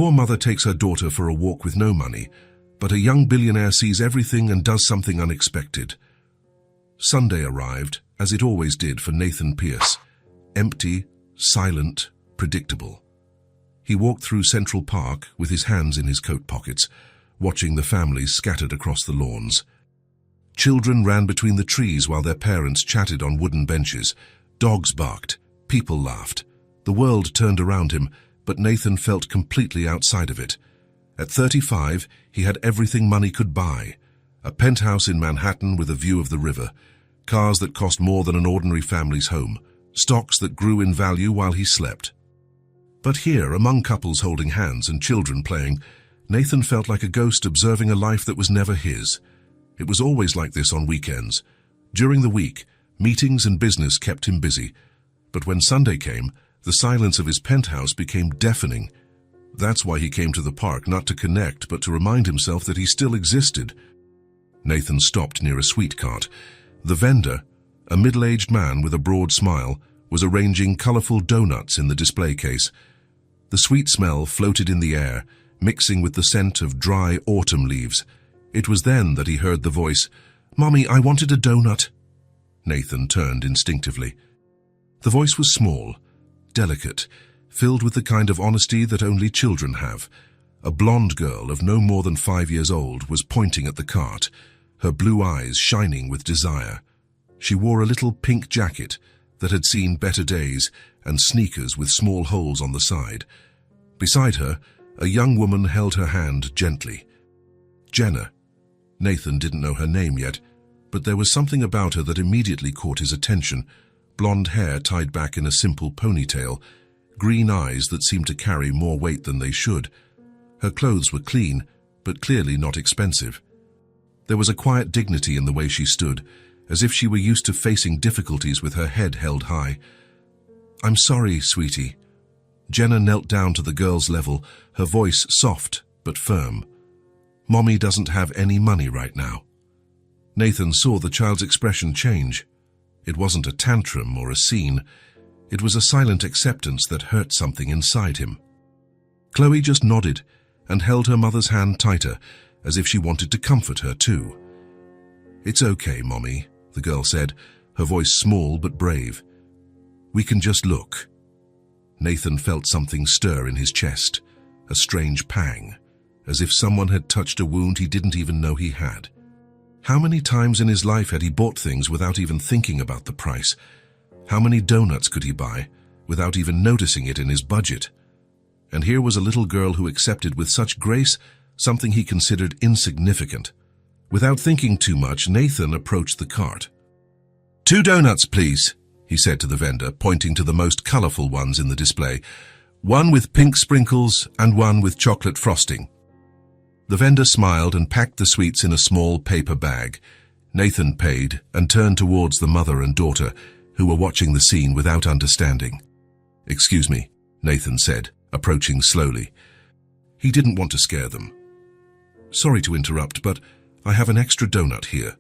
poor mother takes her daughter for a walk with no money, but a young billionaire sees everything and does something unexpected. Sunday arrived, as it always did for Nathan Pierce, empty, silent, predictable. He walked through Central Park with his hands in his coat pockets, watching the families scattered across the lawns. Children ran between the trees while their parents chatted on wooden benches. Dogs barked. People laughed. The world turned around him, but Nathan felt completely outside of it. At 35, he had everything money could buy. A penthouse in Manhattan with a view of the river. Cars that cost more than an ordinary family's home. Stocks that grew in value while he slept. But here, among couples holding hands and children playing, Nathan felt like a ghost observing a life that was never his. It was always like this on weekends. During the week, meetings and business kept him busy. But when Sunday came, the silence of his penthouse became deafening. That's why he came to the park, not to connect, but to remind himself that he still existed. Nathan stopped near a sweet cart. The vendor, a middle-aged man with a broad smile, was arranging colorful donuts in the display case. The sweet smell floated in the air, mixing with the scent of dry autumn leaves. It was then that he heard the voice, "Mommy, I wanted a donut." Nathan turned instinctively. The voice was small, delicate, filled with the kind of honesty that only children have. A blonde girl of no more than 5 years old was pointing at the cart, her blue eyes shining with desire. She wore a little pink jacket that had seen better days and sneakers with small holes on the side. Beside her, a young woman held her hand gently. Jenna. Nathan didn't know her name yet, but there was something about her that immediately caught his attention. Blonde hair tied back in a simple ponytail, green eyes that seemed to carry more weight than they should. Her clothes were clean, but clearly not expensive. There was a quiet dignity in the way she stood, as if she were used to facing difficulties with her head held high. "I'm sorry, sweetie." Jenna knelt down to the girl's level, her voice soft but firm. "Mommy doesn't have any money right now." Nathan saw the child's expression change. It wasn't a tantrum or a scene. It was a silent acceptance that hurt something inside him. Chloe just nodded and held her mother's hand tighter, as if she wanted to comfort her too. "It's okay, Mommy," the girl said, her voice small but brave. "We can just look." Nathan felt something stir in his chest, a strange pang, as if someone had touched a wound he didn't even know he had. How many times in his life had he bought things without even thinking about the price? How many donuts could he buy without even noticing it in his budget? And here was a little girl who accepted with such grace something he considered insignificant. Without thinking too much, Nathan approached the cart. "2 donuts, please," he said to the vendor, pointing to the most colorful ones in the display. "One with pink sprinkles and one with chocolate frosting." The vendor smiled and packed the sweets in a small paper bag. Nathan paid and turned towards the mother and daughter, who were watching the scene without understanding. "Excuse me," Nathan said, approaching slowly. He didn't want to scare them. "Sorry to interrupt, but I have an extra donut here."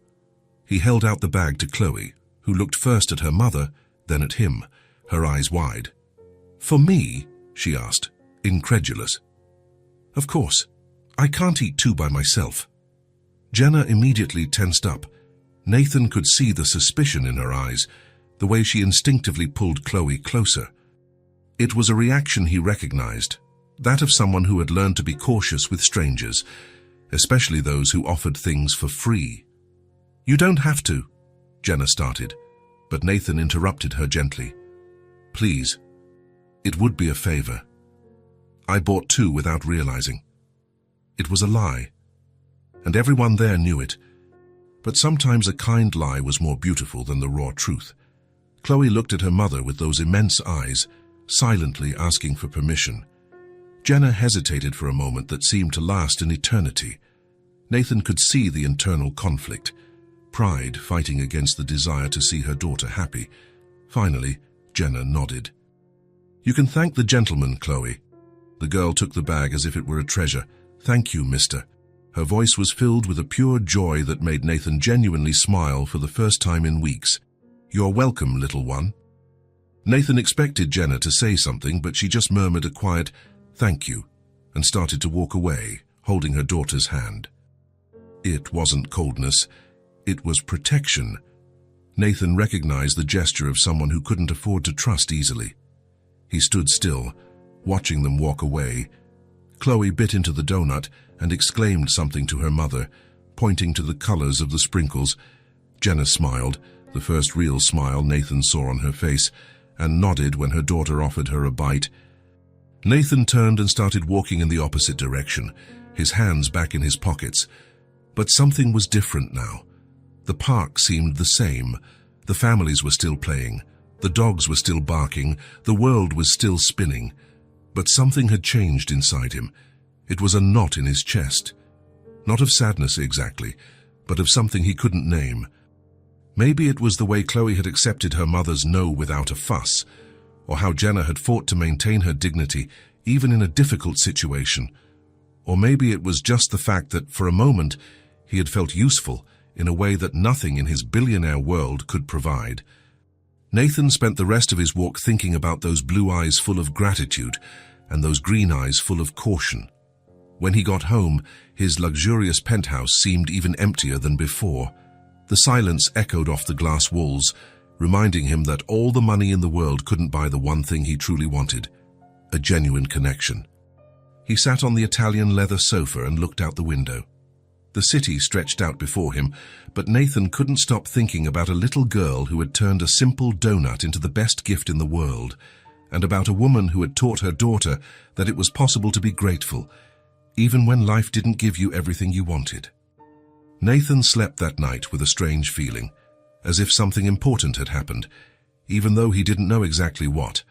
He held out the bag to Chloe, who looked first at her mother, then at him, her eyes wide. "For me?" she asked, incredulous. "Of course. I can't eat 2 by myself." Jenna immediately tensed up. Nathan could see the suspicion in her eyes, the way she instinctively pulled Chloe closer. It was a reaction he recognized, that of someone who had learned to be cautious with strangers, especially those who offered things for free. "You don't have to," Jenna started, but Nathan interrupted her gently. "Please, it would be a favor. I bought 2 without realizing." It was a lie, and everyone there knew it. But sometimes a kind lie was more beautiful than the raw truth. Chloe looked at her mother with those immense eyes, silently asking for permission. Jenna hesitated for a moment that seemed to last an eternity. Nathan could see the internal conflict, pride fighting against the desire to see her daughter happy. Finally, Jenna nodded. "You can thank the gentleman, Chloe." The girl took the bag as if it were a treasure. "Thank you, mister." Her voice was filled with a pure joy that made Nathan genuinely smile for the first time in weeks. "You're welcome, little one." Nathan expected Jenna to say something, but she just murmured a quiet, "Thank you," and started to walk away, holding her daughter's hand. It wasn't coldness, it was protection. Nathan recognized the gesture of someone who couldn't afford to trust easily. He stood still, watching them walk away. Chloe bit into the donut and exclaimed something to her mother, pointing to the colors of the sprinkles. Jenna smiled, the first real smile Nathan saw on her face, and nodded when her daughter offered her a bite. Nathan turned and started walking in the opposite direction, his hands back in his pockets. But something was different now. The park seemed the same. The families were still playing. The dogs were still barking. The world was still spinning. But something had changed inside him. It was a knot in his chest. Not of sadness exactly, but of something he couldn't name. Maybe it was the way Chloe had accepted her mother's no without a fuss, or how Jenna had fought to maintain her dignity, even in a difficult situation. Or maybe it was just the fact that, for a moment, he had felt useful in a way that nothing in his billionaire world could provide. Nathan spent the rest of his walk thinking about those blue eyes full of gratitude and those green eyes full of caution. When he got home, his luxurious penthouse seemed even emptier than before. The silence echoed off the glass walls, reminding him that all the money in the world couldn't buy the one thing he truly wanted, a genuine connection. He sat on the Italian leather sofa and looked out the window. The city stretched out before him, but Nathan couldn't stop thinking about a little girl who had turned a simple donut into the best gift in the world, and about a woman who had taught her daughter that it was possible to be grateful, even when life didn't give you everything you wanted. Nathan slept that night with a strange feeling, as if something important had happened, even though he didn't know exactly what.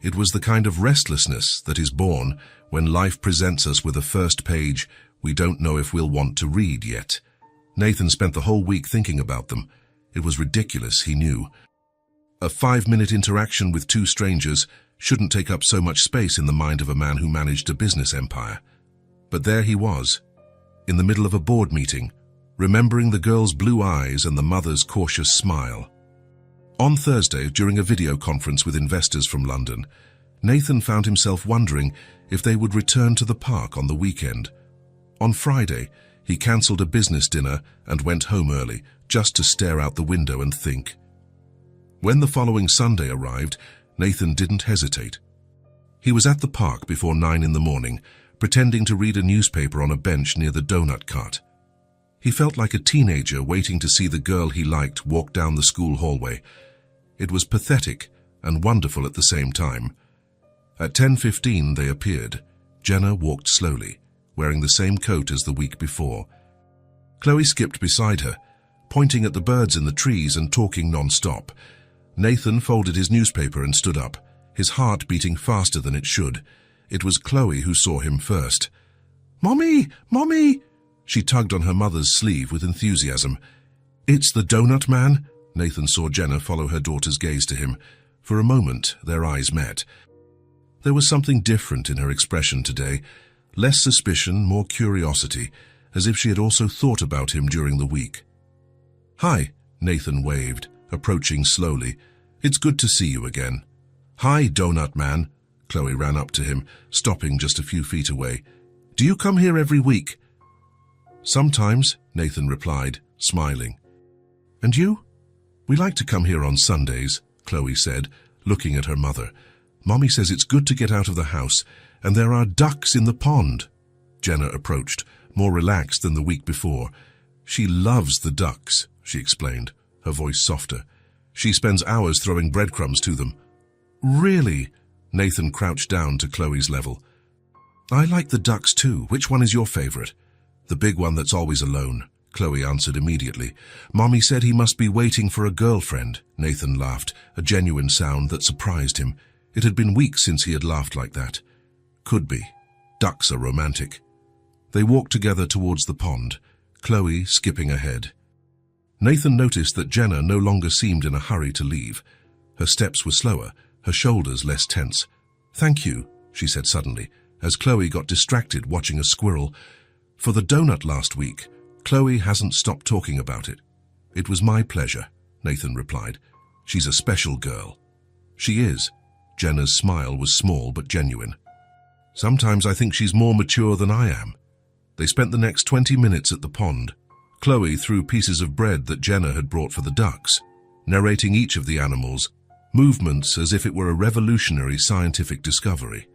It was the kind of restlessness that is born when life presents us with a first page we don't know if we'll want to read yet. Nathan spent the whole week thinking about them. It was ridiculous, he knew. A 5-minute interaction with two strangers shouldn't take up so much space in the mind of a man who managed a business empire. But there he was, in the middle of a board meeting, remembering the girl's blue eyes and the mother's cautious smile. On Thursday, during a video conference with investors from London, Nathan found himself wondering if they would return to the park on the weekend. On Friday, he cancelled a business dinner and went home early, just to stare out the window and think. When the following Sunday arrived, Nathan didn't hesitate. He was at the park before 9 in the morning, pretending to read a newspaper on a bench near the donut cart. He felt like a teenager waiting to see the girl he liked walk down the school hallway. It was pathetic and wonderful at the same time. At 10:15 they appeared. Jenna walked slowly, wearing the same coat as the week before. Chloe skipped beside her, pointing at the birds in the trees and talking non-stop. Nathan folded his newspaper and stood up, his heart beating faster than it should. It was Chloe who saw him first. "Mommy! Mommy!" She tugged on her mother's sleeve with enthusiasm. "It's the donut man?" Nathan saw Jenna follow her daughter's gaze to him. For a moment, their eyes met. There was something different in her expression today, less suspicion, more curiosity, as if she had also thought about him during the week. "Hi," Nathan waved, approaching slowly. "It's good to see you again." "Hi, donut man." Chloe ran up to him, stopping just a few feet away. "Do you come here every week?" "Sometimes," Nathan replied, smiling. "And you?" "We like to come here on Sundays," Chloe said, looking at her mother. "Mommy says it's good to get out of the house, and there are ducks in the pond." Jenna approached, more relaxed than the week before. "She loves the ducks," she explained, her voice softer. "She spends hours throwing breadcrumbs to them." "Really?" Nathan crouched down to Chloe's level. "I like the ducks too. Which one is your favorite?" "The big one that's always alone," Chloe answered immediately. "Mommy said he must be waiting for a girlfriend." Nathan laughed, a genuine sound that surprised him. It had been weeks since he had laughed like that. "Could be. Ducks are romantic." They walked together towards the pond, Chloe skipping ahead. Nathan noticed that Jenna no longer seemed in a hurry to leave. Her steps were slower, her shoulders less tense. "Thank you," she said suddenly, as Chloe got distracted watching a squirrel. "For the donut last week, Chloe hasn't stopped talking about it." "It was my pleasure," Nathan replied. "She's a special girl." "She is." Jenna's smile was small but genuine. Sometimes I think she's more mature than I am. They spent the next 20 minutes at the pond. Chloe threw pieces of bread that Jenna had brought for the ducks, narrating each of the animals' movements as if it were a revolutionary scientific discovery.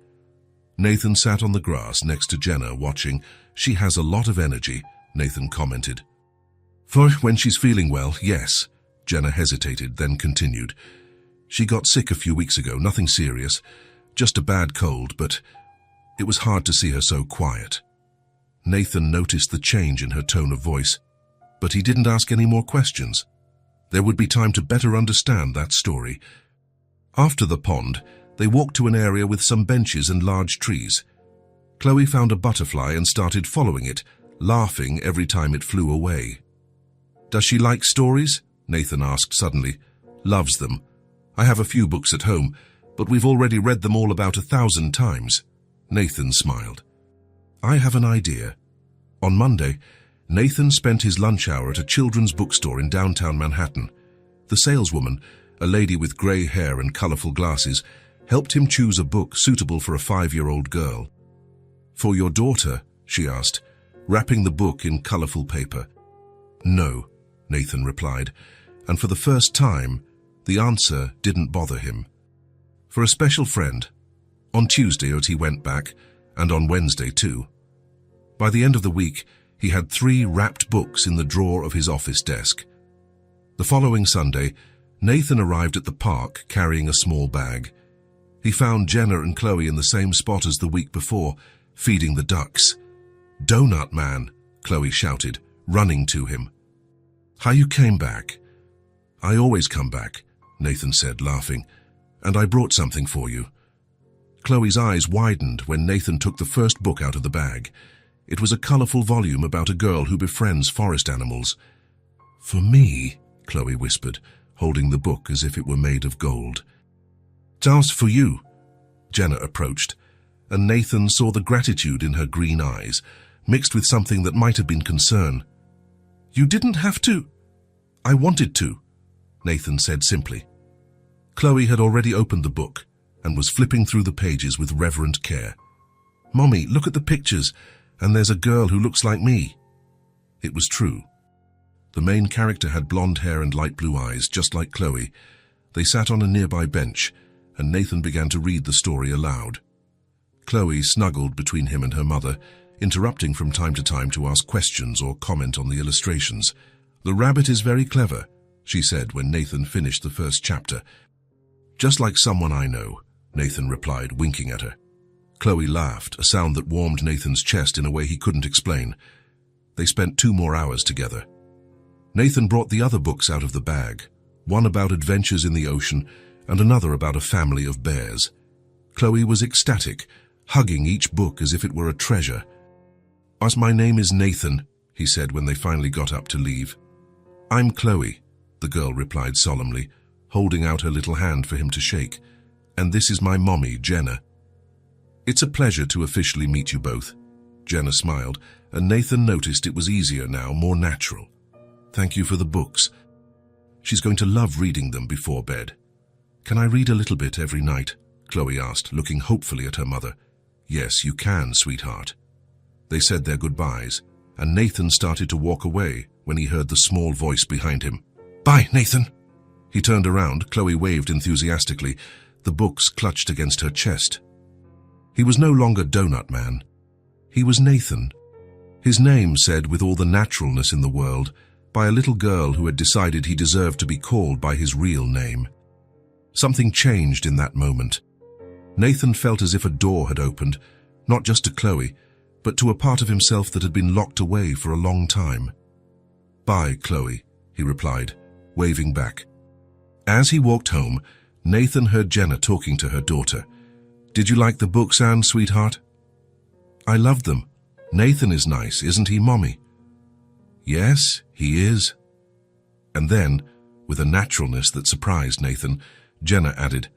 Nathan sat on the grass next to Jenna watching. She has a lot of energy, Nathan commented. For when she's feeling well, yes. Jenna hesitated, then continued. She got sick a few weeks ago, nothing serious, just a bad cold, but it was hard to see her so quiet. Nathan noticed the change in her tone of voice, but he didn't ask any more questions. There would be time to better understand that story. After the pond, they walked to an area with some benches and large trees. Chloe found a butterfly and started following it, laughing every time it flew away. Does she like stories? Nathan asked suddenly. Loves them. I have a few books at home, but we've already read them all about 1,000 times. Nathan smiled. I have an idea. On Monday, Nathan spent his lunch hour at a children's bookstore in downtown Manhattan. The saleswoman, a lady with grey hair and colourful glasses, helped him choose a book suitable for a 5-year-old girl. For your daughter? She asked, wrapping the book in colourful paper. No, Nathan replied, and for the first time, the answer didn't bother him. For a special friend. On Tuesday he went back, and on Wednesday too. By the end of the week, he had 3 wrapped books in the drawer of his office desk. The following Sunday, Nathan arrived at the park carrying a small bag. He found Jenna and Chloe in the same spot as the week before, feeding the ducks. Donut man, Chloe shouted, running to him. How you came back? I always come back, Nathan said, laughing, and I brought something for you. Chloe's eyes widened when Nathan took the first book out of the bag. It was a colourful volume about a girl who befriends forest animals. For me, Chloe whispered, holding the book as if it were made of gold. It's for you. Jenna approached, and Nathan saw the gratitude in her green eyes, mixed with something that might have been concern. You didn't have to. I wanted to, Nathan said simply. Chloe had already opened the book and was flipping through the pages with reverent care. Mommy, look at the pictures, and there's a girl who looks like me. It was true. The main character had blonde hair and light blue eyes, just like Chloe. They sat on a nearby bench, and Nathan began to read the story aloud. Chloe snuggled between him and her mother, interrupting from time to time to ask questions or comment on the illustrations. The rabbit is very clever, she said when Nathan finished the first chapter. Just like someone I know, Nathan replied, winking at her. Chloe laughed, a sound that warmed Nathan's chest in a way he couldn't explain. They spent 2 more hours together. Nathan brought the other books out of the bag, one about adventures in the ocean and another about a family of bears. Chloe was ecstatic, hugging each book as if it were a treasure. My name is Nathan, he said when they finally got up to leave. I'm Chloe, the girl replied solemnly, holding out her little hand for him to shake. And this is my mommy, Jenna. It's a pleasure to officially meet you both. Jenna smiled, and Nathan noticed it was easier now, more natural. Thank you for the books. She's going to love reading them before bed. Can I read a little bit every night? Chloe asked, looking hopefully at her mother. Yes, you can, sweetheart. They said their goodbyes, and Nathan started to walk away when he heard the small voice behind him. Bye, Nathan. He turned around. Chloe waved enthusiastically, the books clutched against her chest. He was no longer Donut Man. He was Nathan. His name said with all the naturalness in the world, by a little girl who had decided he deserved to be called by his real name. Something changed in that moment. Nathan felt as if a door had opened, not just to Chloe, but to a part of himself that had been locked away for a long time. Bye, Chloe, he replied, waving back. As he walked home, Nathan heard Jenna talking to her daughter. Did you like the books, Anne, sweetheart? I loved them. Nathan is nice, isn't he, Mommy? Yes, he is. And then, with a naturalness that surprised Nathan, Jenna added,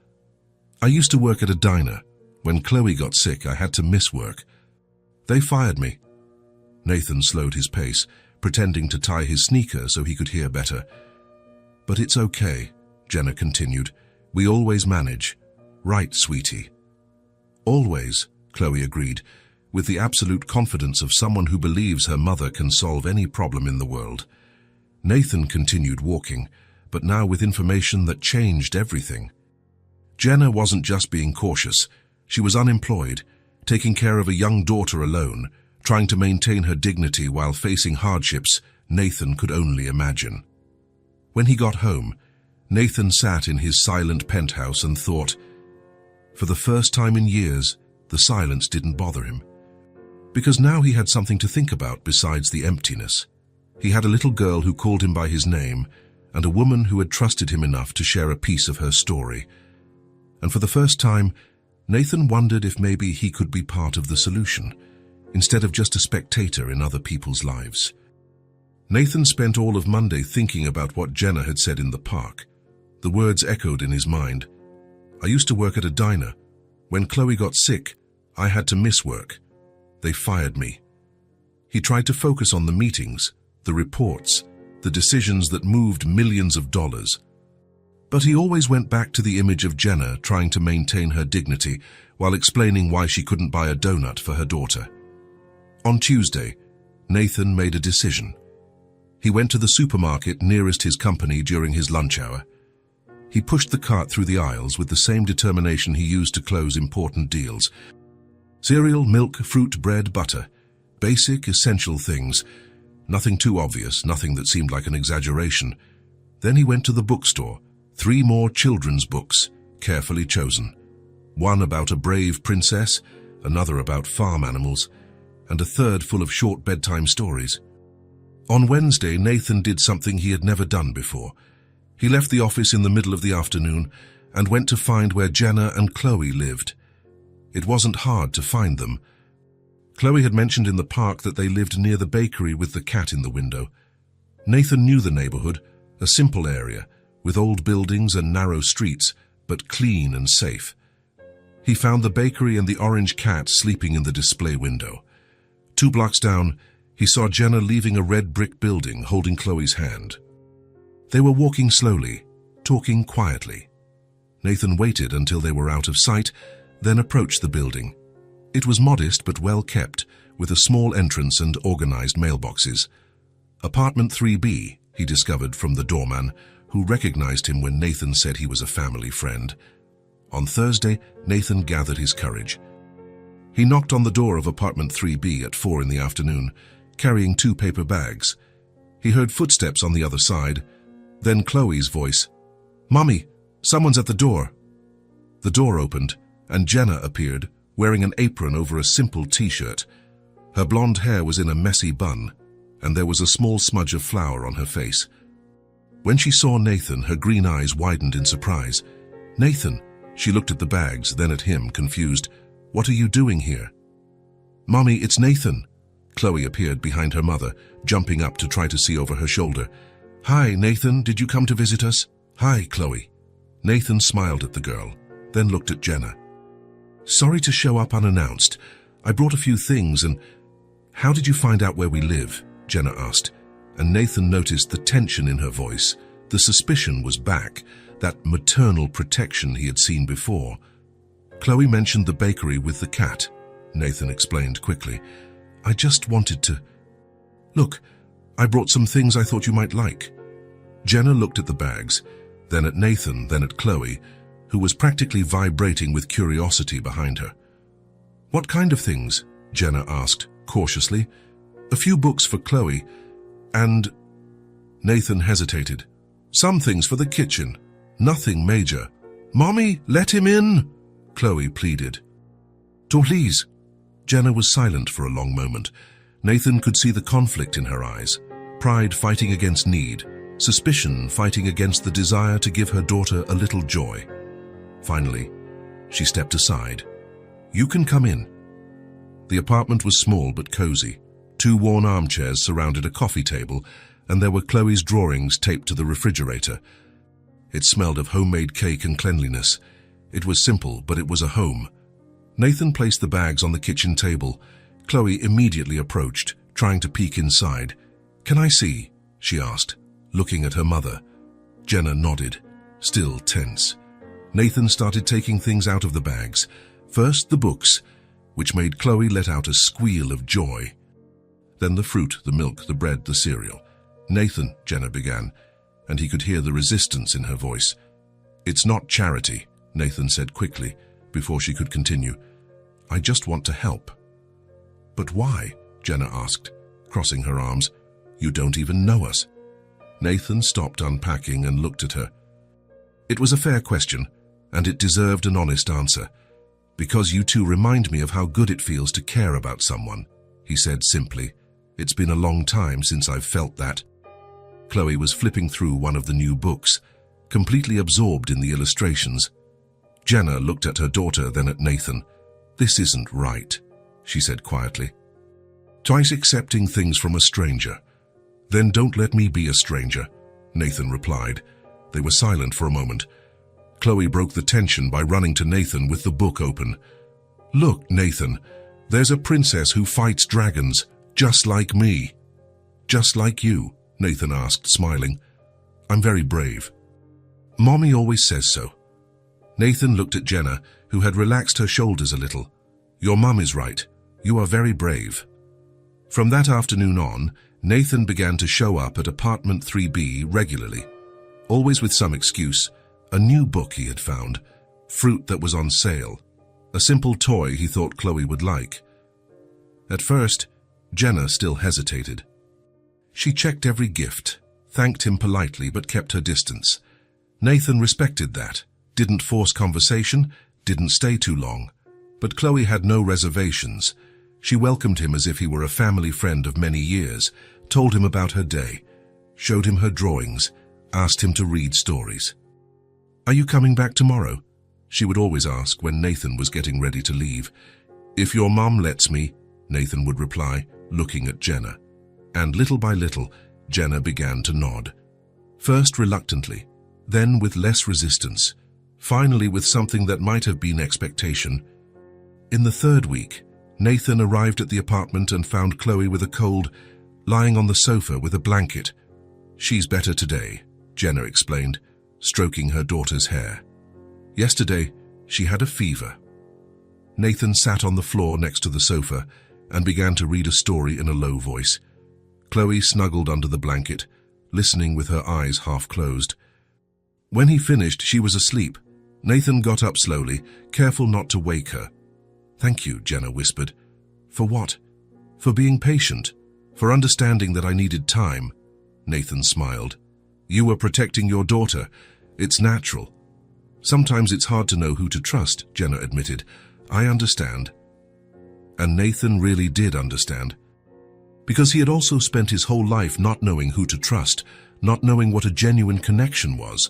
I used to work at a diner. When Chloe got sick, I had to miss work. They fired me. Nathan slowed his pace, pretending to tie his sneaker so he could hear better. But it's okay, Jenna continued. We always manage. Right, sweetie? Always, Chloe agreed, with the absolute confidence of someone who believes her mother can solve any problem in the world. Nathan continued walking, but now with information that changed everything. Jenna wasn't just being cautious. She was unemployed, taking care of a young daughter alone, trying to maintain her dignity while facing hardships Nathan could only imagine. When he got home, Nathan sat in his silent penthouse and thought. For the first time in years, the silence didn't bother him. Because now he had something to think about besides the emptiness. He had a little girl who called him by his name, and a woman who had trusted him enough to share a piece of her story. And for the first time, Nathan wondered if maybe he could be part of the solution, instead of just a spectator in other people's lives. Nathan spent all of Monday thinking about what Jenna had said in the park. The words echoed in his mind. I used to work at a diner. When Chloe got sick, I had to miss work. They fired me. He tried to focus on the meetings, the reports, the decisions that moved millions of dollars. But he always went back to the image of Jenna trying to maintain her dignity while explaining why she couldn't buy a donut for her daughter. On Tuesday, Nathan made a decision. He went to the supermarket nearest his company during his lunch hour. He pushed the cart through the aisles with the same determination he used to close important deals. Cereal, milk, fruit, bread, butter. Basic, essential things. Nothing too obvious, nothing that seemed like an exaggeration. Then he went to the bookstore. 3 more children's books, carefully chosen. One about a brave princess, another about farm animals, and a third full of short bedtime stories. On Wednesday, Nathan did something he had never done before. He left the office in the middle of the afternoon and went to find where Jenna and Chloe lived. It wasn't hard to find them. Chloe had mentioned in the park that they lived near the bakery with the cat in the window. Nathan knew the neighborhood, a simple area, with old buildings and narrow streets, but clean and safe. He found the bakery and the orange cat sleeping in the display window. 2 blocks down, he saw Jenna leaving a red brick building holding Chloe's hand. They were walking slowly, talking quietly. Nathan waited until they were out of sight, then approached the building. It was modest but well kept, with a small entrance and organized mailboxes. Apartment 3B, he discovered from the doorman, who recognized him when Nathan said he was a family friend. On Thursday, Nathan gathered his courage. He knocked on the door of apartment 3B at 4 in the afternoon, carrying 2 paper bags. He heard footsteps on the other side, then Chloe's voice. "Mommy, someone's at the door." The door opened, and Jenna appeared, wearing an apron over a simple t-shirt. Her blonde hair was in a messy bun, and there was a small smudge of flour on her face. When she saw Nathan, her green eyes widened in surprise. "Nathan," she looked at the bags, then at him, confused. "What are you doing here?" "Mommy, it's Nathan." Chloe appeared behind her mother, jumping up to try to see over her shoulder. "Hi, Nathan, did you come to visit us?" "Hi, Chloe." Nathan smiled at the girl, then looked at Jenna. "Sorry to show up unannounced. I brought a few things and—" "How did you find out where we live?" Jenna asked, and Nathan noticed the tension in her voice. The suspicion was back, that maternal protection he had seen before. "Chloe mentioned the bakery with the cat," Nathan explained quickly. "I just wanted to... Look, I brought some things I thought you might like." Jenna looked at the bags, then at Nathan, then at Chloe, who was practically vibrating with curiosity behind her. "What kind of things?" Jenna asked, cautiously. "A few books for Chloe, and..." Nathan hesitated. "Some things for the kitchen. Nothing major." "Mommy, let him in!" Chloe pleaded. "Please." Jenna was silent for a long moment. Nathan could see the conflict in her eyes. Pride fighting against need. Suspicion fighting against the desire to give her daughter a little joy. Finally, she stepped aside. "You can come in." The apartment was small but cozy. 2 worn armchairs surrounded a coffee table, and there were Chloe's drawings taped to the refrigerator. It smelled of homemade cake and cleanliness. It was simple, but it was a home. Nathan placed the bags on the kitchen table. Chloe immediately approached, trying to peek inside. "Can I see?" she asked, looking at her mother. Jenna nodded, still tense. Nathan started taking things out of the bags. First, the books. which made Chloe let out a squeal of joy. Then the fruit, the milk, the bread, the cereal. "Nathan," Jenna began, and he could hear the resistance in her voice. "It's not charity," Nathan said quickly, before she could continue. "I just want to help." "But why?" Jenna asked, crossing her arms. "You don't even know us." Nathan stopped unpacking and looked at her. It was a fair question, and it deserved an honest answer. "Because you two remind me of how good it feels to care about someone," he said simply. "It's been a long time since I've felt that." Chloe was flipping through one of the new books, completely absorbed in the illustrations. Jenna looked at her daughter, then at Nathan. "This isn't right," she said quietly. "Twice accepting things from a stranger. Then don't let me be a stranger," Nathan replied. They were silent for a moment. Chloe broke the tension by running to Nathan with the book open. "Look, Nathan, there's a princess who fights dragons, just like me." "Just like you?" Nathan asked, smiling. "I'm very brave." "Mommy always says so." Nathan looked at Jenna, who had relaxed her shoulders a little. "Your mum is right. You are very brave." From that afternoon on, Nathan began to show up at apartment 3B regularly, always with some excuse. A new book he had found, fruit that was on sale, a simple toy he thought Chloe would like. At first, Jenna still hesitated. She checked every gift, thanked him politely but kept her distance. Nathan respected that, didn't force conversation, didn't stay too long. But Chloe had no reservations. She welcomed him as if he were a family friend of many years, told him about her day, showed him her drawings, asked him to read stories. "Are you coming back tomorrow?" she would always ask when Nathan was getting ready to leave. "If your mum lets me," Nathan would reply, looking at Jenna. And little by little, Jenna began to nod. First reluctantly, then with less resistance, finally with something that might have been expectation. In the third week, Nathan arrived at the apartment and found Chloe with a cold, lying on the sofa with a blanket. "She's better today," Jenna explained, stroking her daughter's hair. "Yesterday, she had a fever." Nathan sat on the floor next to the sofa and began to read a story in a low voice. Chloe snuggled under the blanket, listening with her eyes half closed. When he finished, she was asleep. Nathan got up slowly, careful not to wake her. "Thank you," Jenna whispered. "For what?" "For being patient, for understanding that I needed time." Nathan smiled. "You were protecting your daughter. It's natural." "Sometimes it's hard to know who to trust," Jenna admitted. "I understand." And Nathan really did understand. Because he had also spent his whole life not knowing who to trust, not knowing what a genuine connection was,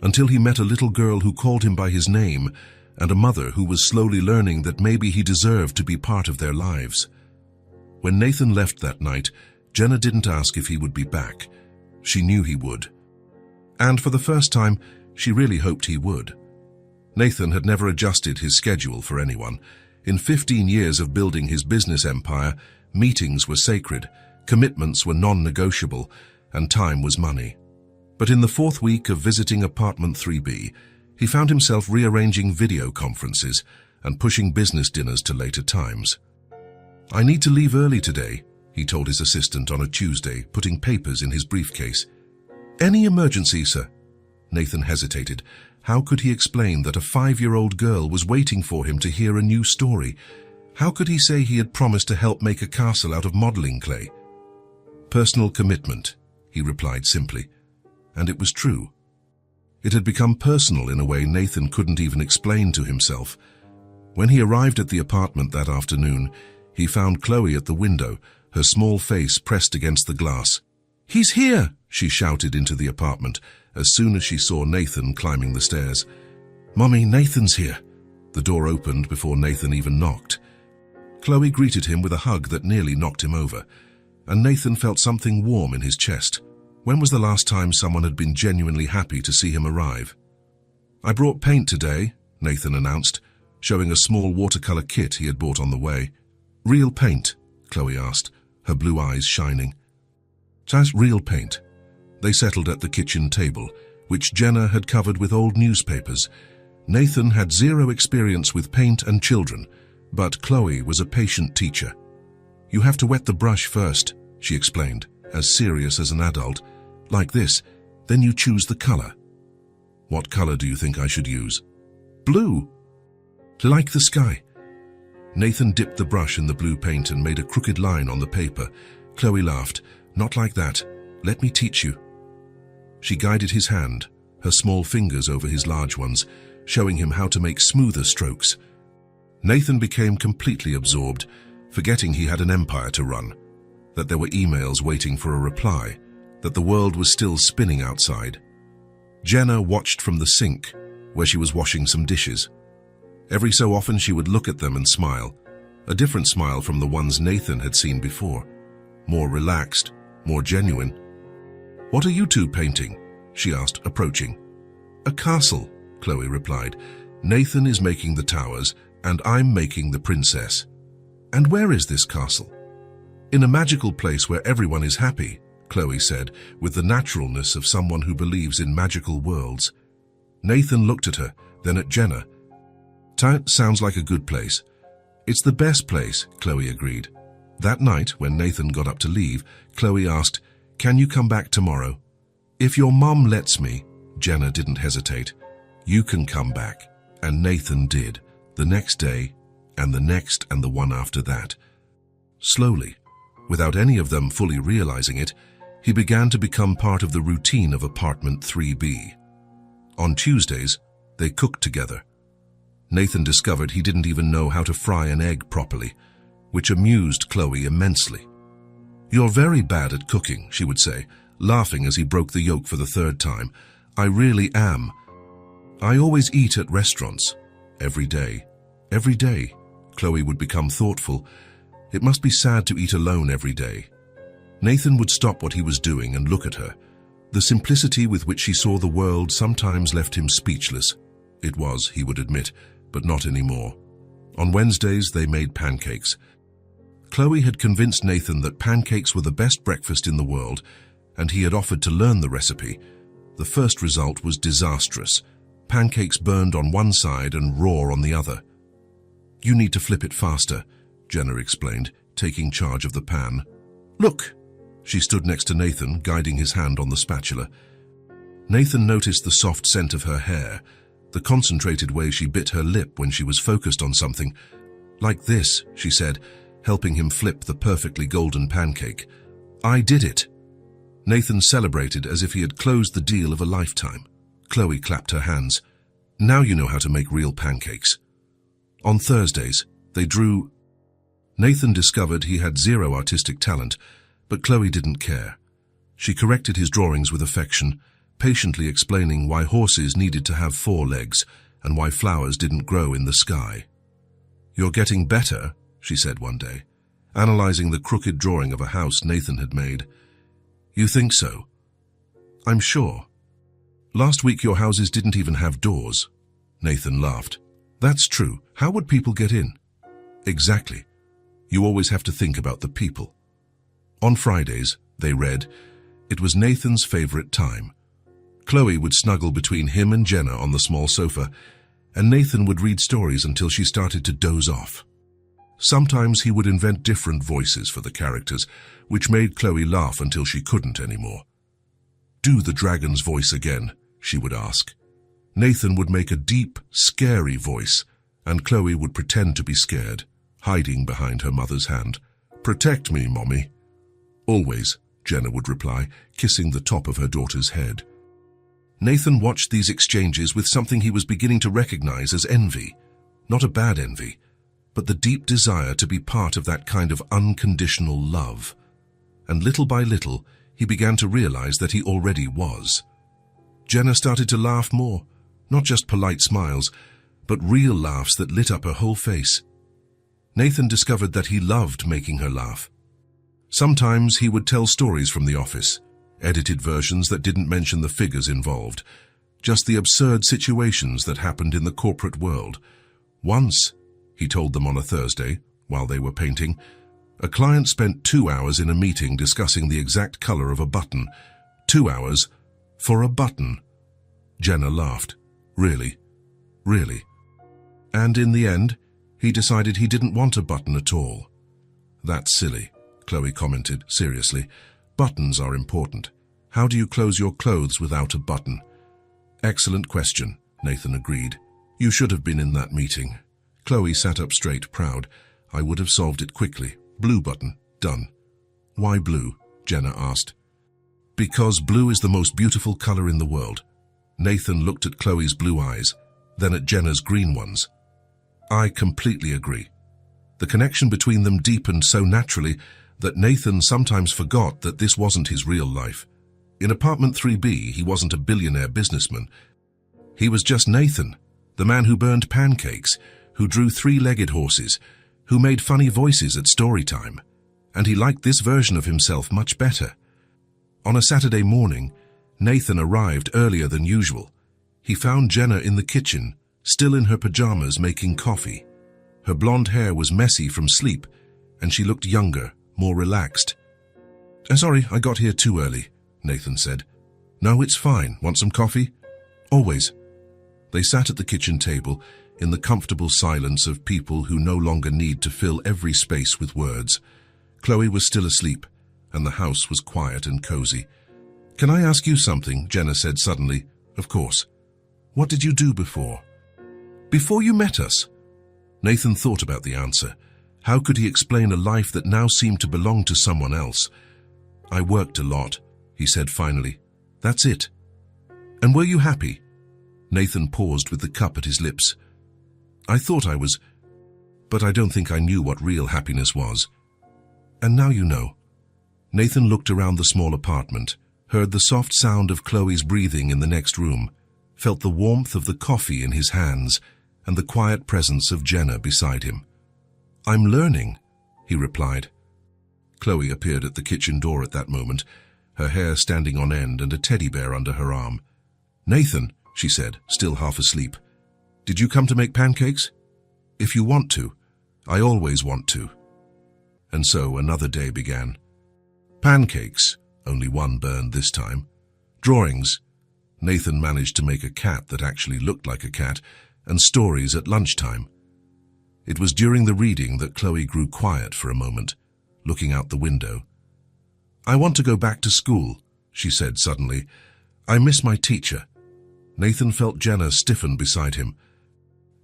until he met a little girl who called him by his name, and a mother who was slowly learning that maybe he deserved to be part of their lives. When Nathan left that night, Jenna didn't ask if he would be back. She knew he would. And for the first time, she really hoped he would. Nathan had never adjusted his schedule for anyone. In 15 years of building his business empire, meetings were sacred, commitments were non-negotiable, and time was money. But in the fourth week of visiting apartment 3B, he found himself rearranging video conferences and pushing business dinners to later times. "I need to leave early today," he told his assistant on a Tuesday, putting papers in his briefcase. "Any emergency, sir?" Nathan hesitated. How could he explain that a 5-year-old girl was waiting for him to hear a new story? How could he say he had promised to help make a castle out of modeling clay? "Personal commitment," he replied simply. And it was true. It had become personal in a way Nathan couldn't even explain to himself. When he arrived at the apartment that afternoon, he found Chloe at the window, her small face pressed against the glass. "He's here!" she shouted into the apartment as soon as she saw Nathan climbing the stairs. "Mommy, Nathan's here." The door opened before Nathan even knocked. Chloe greeted him with a hug that nearly knocked him over, and Nathan felt something warm in his chest. When was the last time someone had been genuinely happy to see him arrive? "I brought paint today," Nathan announced, showing a small watercolor kit he had bought on the way. "Real paint?" Chloe asked, her blue eyes shining. "Just real paint." They settled at the kitchen table, which Jenna had covered with old newspapers. Nathan had zero experience with paint and children, But Chloe was a patient teacher. "You have to wet the brush first," she explained, as serious as an adult. "Like this, then you choose the color." "What color do you think I should use?" "Blue." "Like the sky." Nathan dipped the brush in the blue paint and made a crooked line on the paper. Chloe laughed. "Not like that. Let me teach you." She guided his hand, her small fingers over his large ones, showing him how to make smoother strokes. Nathan became completely absorbed, forgetting he had an empire to run, that there were emails waiting for a reply, that the world was still spinning outside. Jenna watched from the sink, where she was washing some dishes. Every so often she would look at them and smile, a different smile from the ones Nathan had seen before, more relaxed, more genuine. "What are you two painting?" she asked, approaching. "A castle," Chloe replied. "Nathan is making the towers, and I'm making the princess." "And where is this castle?" "In a magical place where everyone is happy," Chloe said, with the naturalness of someone who believes in magical worlds. Nathan looked at her, then at Jenna. "Sounds like a good place." "It's the best place," Chloe agreed. That night, when Nathan got up to leave, Chloe asked, "Can you come back tomorrow?" "If your mom lets me." Jenna didn't hesitate. "You can come back." And Nathan did, the next day, and the next, and the one after that. Slowly, without any of them fully realizing it, he began to become part of the routine of apartment 3B. On Tuesdays, they cooked together. Nathan discovered he didn't even know how to fry an egg properly, which amused Chloe immensely. "You're very bad at cooking," she would say, laughing as he broke the yolk for the third time. "I really am. I always eat at restaurants. Every day. Every day." Chloe would become thoughtful. It must be sad to eat alone every day. Nathan would stop what he was doing and look at her. The simplicity with which she saw the world sometimes left him speechless. It was, he would admit, but not anymore. On Wednesdays, they made pancakes. Chloe had convinced Nathan that pancakes were the best breakfast in the world, and he had offered to learn the recipe. The first result was disastrous. Pancakes burned on one side and raw on the other. "You need to flip it faster," Jenna explained, taking charge of the pan. "Look!" She stood next to Nathan, guiding his hand on the spatula. Nathan noticed the soft scent of her hair, the concentrated way she bit her lip when she was focused on something. "Like this," she said, helping him flip the perfectly golden pancake. "I did it." Nathan celebrated as if he had closed the deal of a lifetime. Chloe clapped her hands. "Now you know how to make real pancakes." On Thursdays, they drew. Nathan discovered he had zero artistic talent, but Chloe didn't care. She corrected his drawings with affection, patiently explaining why horses needed to have 4 legs and why flowers didn't grow in the sky. "You're getting better," she said one day, analyzing the crooked drawing of a house Nathan had made. "You think so?" "I'm sure. Last week your houses didn't even have doors." Nathan laughed. "That's true. How would people get in?" "Exactly. You always have to think about the people." On Fridays, they read. It was Nathan's favorite time. Chloe would snuggle between him and Jenna on the small sofa, and Nathan would read stories until she started to doze off. Sometimes he would invent different voices for the characters, which made Chloe laugh until she couldn't anymore. "Do the dragon's voice again," she would ask. Nathan would make a deep, scary voice, and Chloe would pretend to be scared, hiding behind her mother's hand. "Protect me, Mommy." "Always," Jenna would reply, kissing the top of her daughter's head. Nathan watched these exchanges with something he was beginning to recognize as envy. Not a bad envy, but the deep desire to be part of that kind of unconditional love. And little by little, he began to realize that he already was. Jenna started to laugh more, not just polite smiles, but real laughs that lit up her whole face. Nathan discovered that he loved making her laugh. Sometimes he would tell stories from the office, edited versions that didn't mention the figures involved, just the absurd situations that happened in the corporate world. Once, he told them on a Thursday, while they were painting, a client spent 2 hours in a meeting discussing the exact color of a button. 2 hours for a button. Jenna laughed. Really? Really? And in the end, He decided he didn't want a button at all. That's silly, Chloe commented seriously. Buttons are important. How do you close your clothes without a button? Excellent question, Nathan agreed. You should have been in that meeting. Chloe sat up straight, proud. I would have solved it quickly. Blue button. Done. Why blue? Jenna asked. Because blue is the most beautiful color in the world. Nathan looked at Chloe's blue eyes, then at Jenna's green ones. I completely agree. The connection between them deepened so naturally that Nathan sometimes forgot that this wasn't his real life. In apartment 3B, he wasn't a billionaire businessman. He was just Nathan, the man who burned pancakes, who drew three-legged horses, who made funny voices at story time. And he liked this version of himself much better. On a Saturday morning, Nathan arrived earlier than usual. He found Jenna in the kitchen, still in her pajamas making coffee. Her blonde hair was messy from sleep, and she looked younger, more relaxed. Sorry, I got here too early, Nathan said. No, it's fine. Want some coffee? Always. They sat at the kitchen table in the comfortable silence of people who no longer need to fill every space with words. Chloe was still asleep, and the house was quiet and cozy. Can I ask you something? Jenna said suddenly. Of course. What did you do before? Before you met us? Nathan thought about the answer. How could he explain a life that now seemed to belong to someone else? I worked a lot, he said finally. That's it. And were you happy? Nathan paused with the cup at his lips. I thought I was, but I don't think I knew what real happiness was. And now you know. Nathan looked around the small apartment, heard the soft sound of Chloe's breathing in the next room, felt the warmth of the coffee in his hands, and the quiet presence of Jenna beside him. I'm learning, he replied. Chloe appeared at the kitchen door at that moment, her hair standing on end and a teddy bear under her arm. Nathan, she said, still half asleep, did you come to make pancakes? If you want to. I always want to. And so another day began. Pancakes, only one burned this time. Drawings. Nathan managed to make a cat that actually looked like a cat, and stories at lunchtime. It was during the reading that Chloe grew quiet for a moment, looking out the window. I want to go back to school, she said suddenly. I miss my teacher. Nathan felt Jenna stiffen beside him.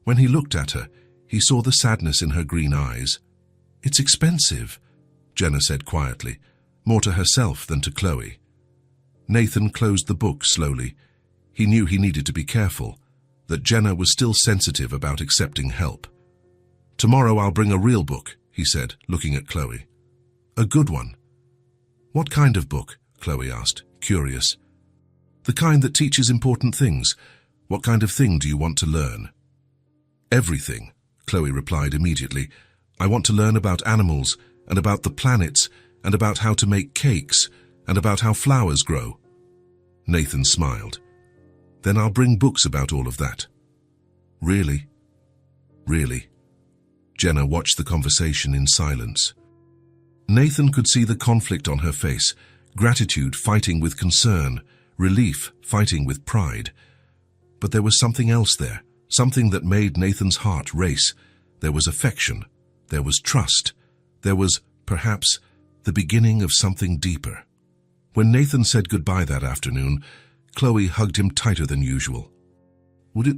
When he looked at her, he saw the sadness in her green eyes. It's expensive, Jenna said quietly, more to herself than to Chloe. Nathan closed the book slowly. He knew he needed to be careful, that Jenna was still sensitive about accepting help. Tomorrow I'll bring a real book, he said, looking at Chloe. A good one. What kind of book? Chloe asked, curious. The kind that teaches important things. What kind of thing do you want to learn? Everything, Chloe replied immediately. I want to learn about animals, and about the planets, and about how to make cakes, and about how flowers grow. Nathan smiled. Then I'll bring books about all of that. Really? Really? Jenna watched the conversation in silence. Nathan could see the conflict on her face, gratitude fighting with concern, relief fighting with pride. But there was something else there, something that made Nathan's heart race. There was affection. There was trust. There was, perhaps, the beginning of something deeper. When Nathan said goodbye that afternoon, Chloe hugged him tighter than usual.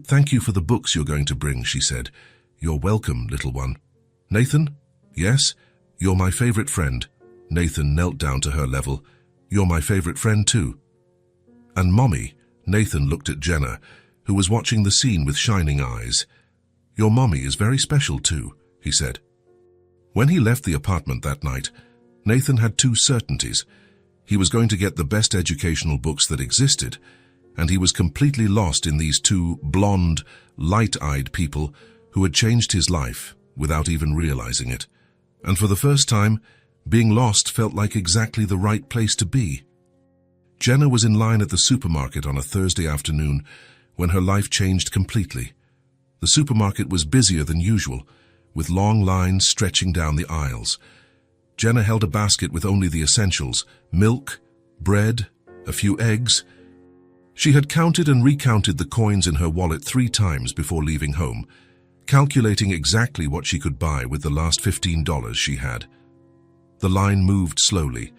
Thank you for the books you're going to bring, she said. You're welcome, little one. Nathan? Yes? You're my favorite friend. Nathan knelt down to her level. You're my favorite friend too. And Mommy, Nathan looked at Jenna, who was watching the scene with shining eyes. Your mommy is very special too, he said. When he left the apartment that night, Nathan had two certainties. He was going to get the best educational books that existed, and he was completely lost in these two blonde, light-eyed people who had changed his life without even realizing it. And for the first time, being lost felt like exactly the right place to be. Jenna was in line at the supermarket on a Thursday afternoon when her life changed completely. The supermarket was busier than usual, with long lines stretching down the aisles. Jenna held a basket with only the essentials: milk, bread, a few eggs. She had counted and recounted the coins in her wallet 3 times before leaving home. calculating exactly what she could buy with the last $15 she had. The line moved slowly,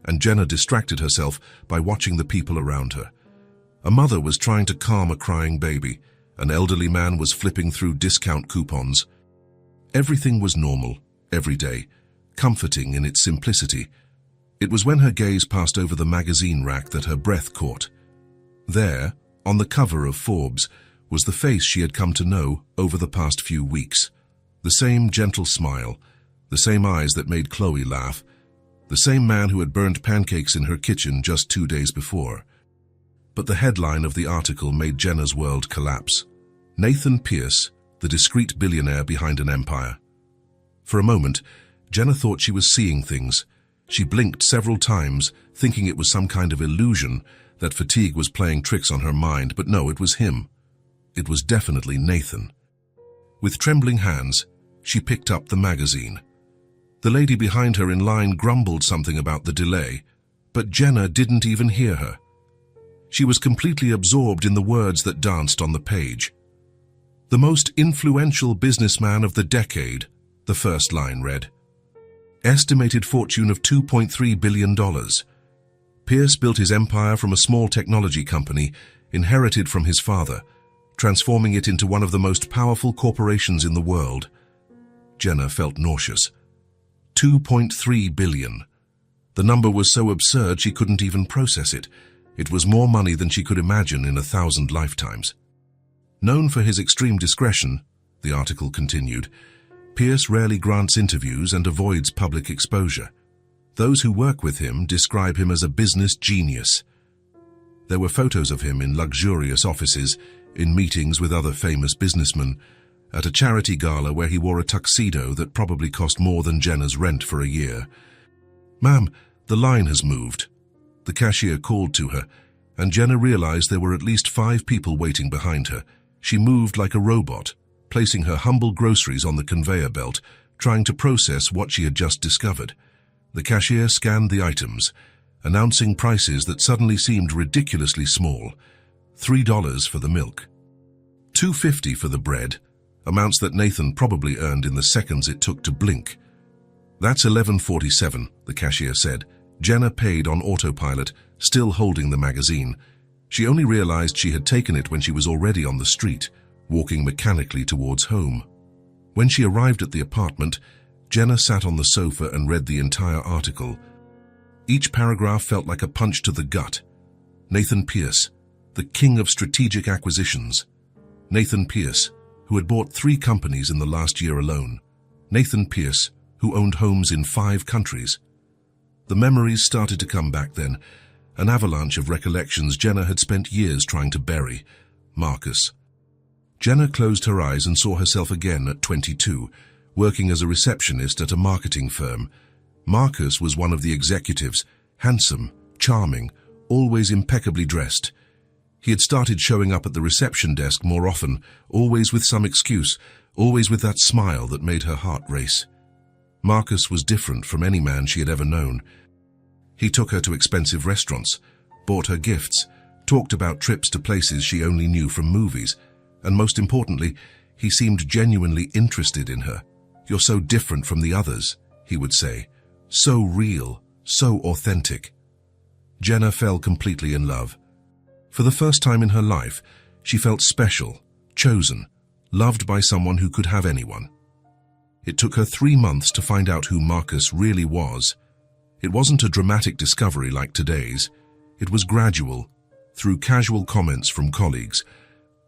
and Jenna distracted herself by watching the people around her. A mother was trying to calm a crying baby. An elderly man was flipping through discount coupons. Everything was normal, everyday, comforting in its simplicity. It was when her gaze passed over the magazine rack that her breath caught. There, on the cover of Forbes, was the face she had come to know over the past few weeks. The same gentle smile, the same eyes that made Chloe laugh, the same man who had burned pancakes in her kitchen just 2 days before. But the headline of the article made Jenna's world collapse. Nathan Pierce, the discreet billionaire behind an empire. For a moment, Jenna thought she was seeing things. She blinked several times, thinking it was some kind of illusion, that fatigue was playing tricks on her mind, but no, it was him. It was definitely Nathan. With trembling hands, she picked up the magazine. The lady behind her in line grumbled something about the delay, but Jenna didn't even hear her. She was completely absorbed in the words that danced on the page. The most influential businessman of the decade, the first line read. Estimated fortune of $2.3 billion. Pierce built his empire from a small technology company inherited from his father, transforming it into one of the most powerful corporations in the world. Jenna felt nauseous. 2.3 billion. The number was so absurd she couldn't even process it. It was more money than she could imagine in 1,000 lifetimes. Known for his extreme discretion, the article continued, Pierce rarely grants interviews and avoids public exposure. Those who work with him describe him as a business genius. There were photos of him in luxurious offices, in meetings with other famous businessmen, at a charity gala where he wore a tuxedo that probably cost more than Jenna's rent for a year. "Ma'am, the line has moved." The cashier called to her, and Jenna realized there were at least 5 people waiting behind her. She moved like a robot, placing her humble groceries on the conveyor belt, trying to process what she had just discovered. The cashier scanned the items, announcing prices that suddenly seemed ridiculously small. $3 for the milk, $2.50 for the bread, amounts that Nathan probably earned in the seconds it took to blink. "That's $11.47, the cashier said. Jenna paid on autopilot, still holding the magazine. She only realized she had taken it when she was already on the street, walking mechanically towards home. When she arrived at the apartment, Jenna sat on the sofa and read the entire article. Each paragraph felt like a punch to the gut. Nathan Pierce, the king of strategic acquisitions. Nathan Pierce, who had bought 3 companies in the last year alone. Nathan Pierce, who owned homes in 5 countries. The memories started to come back then, an avalanche of recollections Jenna had spent years trying to bury. Marcus. Jenna closed her eyes and saw herself again at 22, working as a receptionist at a marketing firm. Marcus was one of the executives, handsome, charming, always impeccably dressed. He had started showing up at the reception desk more often, always with some excuse, always with that smile that made her heart race. Marcus was different from any man she had ever known. He took her to expensive restaurants, bought her gifts, talked about trips to places she only knew from movies, and most importantly, he seemed genuinely interested in her. "You're so different from the others," he would say. "So real, so authentic." Jenna fell completely in love. For the first time in her life, she felt special, chosen, loved by someone who could have anyone. It took her 3 months to find out who Marcus really was. It wasn't a dramatic discovery like today's. It was gradual, through casual comments from colleagues,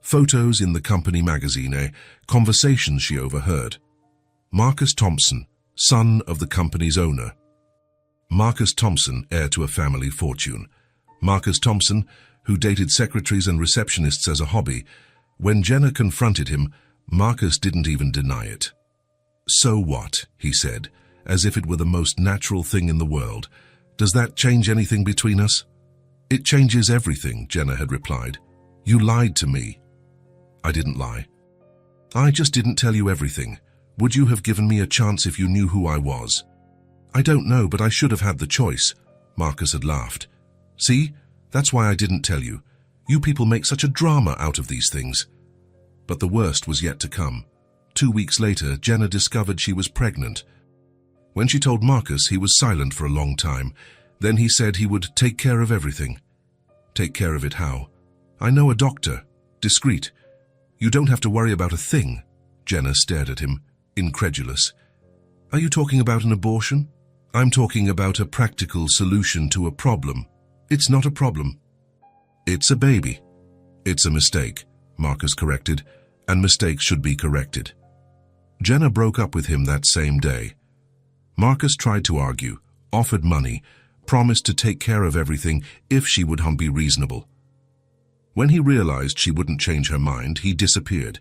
photos in the company magazine, conversations she overheard. Marcus Thompson, son of the company's owner. Marcus Thompson, heir to a family fortune. Marcus Thompson, who dated secretaries and receptionists as a hobby. When Jenna confronted him, Marcus didn't even deny it. "So what?" he said, as if it were the most natural thing in the world. "Does that change anything between us?" "It changes everything," Jenna had replied. "You lied to me." "I didn't lie. I just didn't tell you everything. Would you have given me a chance if you knew who I was?" "I don't know, but I should have had the choice," Marcus had laughed. "See? That's why I didn't tell you. You people make such a drama out of these things." But the worst was yet to come. 2 weeks later, Jenna discovered she was pregnant. When she told Marcus, he was silent for a long time. Then he said he would take care of everything. Take care of it how? I know a doctor. Discreet. You don't have to worry about a thing. Jenna stared at him, incredulous. Are you talking about an abortion? I'm talking about a practical solution to a problem. It's not a problem. It's a baby. It's a mistake, Marcus corrected, and mistakes should be corrected. Jenna broke up with him that same day. Marcus tried to argue, offered money, promised to take care of everything if she would be reasonable. When he realized she wouldn't change her mind, he disappeared.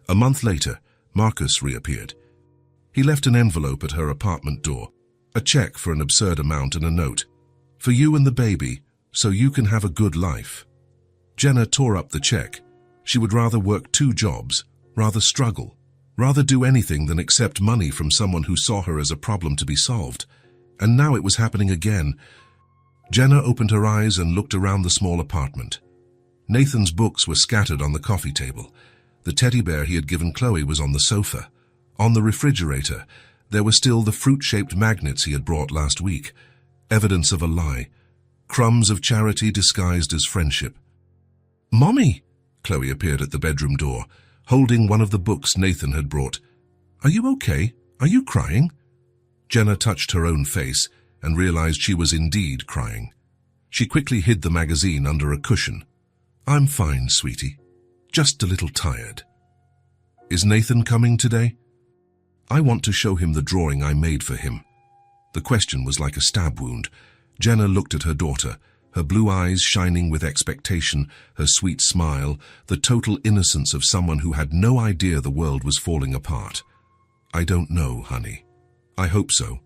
A month later, Marcus reappeared. He left an envelope at her apartment door, a check for an absurd amount and a note. For you and the baby, so you can have a good life. Jenna tore up the check. She would rather work 2 jobs, rather struggle, rather do anything than accept money from someone who saw her as a problem to be solved. And now it was happening again. Jenna opened her eyes and looked around the small apartment. Nathan's books were scattered on the coffee table. The teddy bear he had given Chloe was on the sofa. On the refrigerator, there were still the fruit-shaped magnets he had brought last week. Evidence of a lie. Crumbs of charity disguised as friendship. "Mommy!" Chloe appeared at the bedroom door, holding one of the books Nathan had brought. "Are you okay? Are you crying?" Jenna touched her own face and realized she was indeed crying. She quickly hid the magazine under a cushion. "I'm fine, sweetie. Just a little tired." "Is Nathan coming today?" "I want to show him the drawing I made for him." The question was like a stab wound. Jenna looked at her daughter, her blue eyes shining with expectation, her sweet smile, the total innocence of someone who had no idea the world was falling apart. "I don't know, honey. I hope so."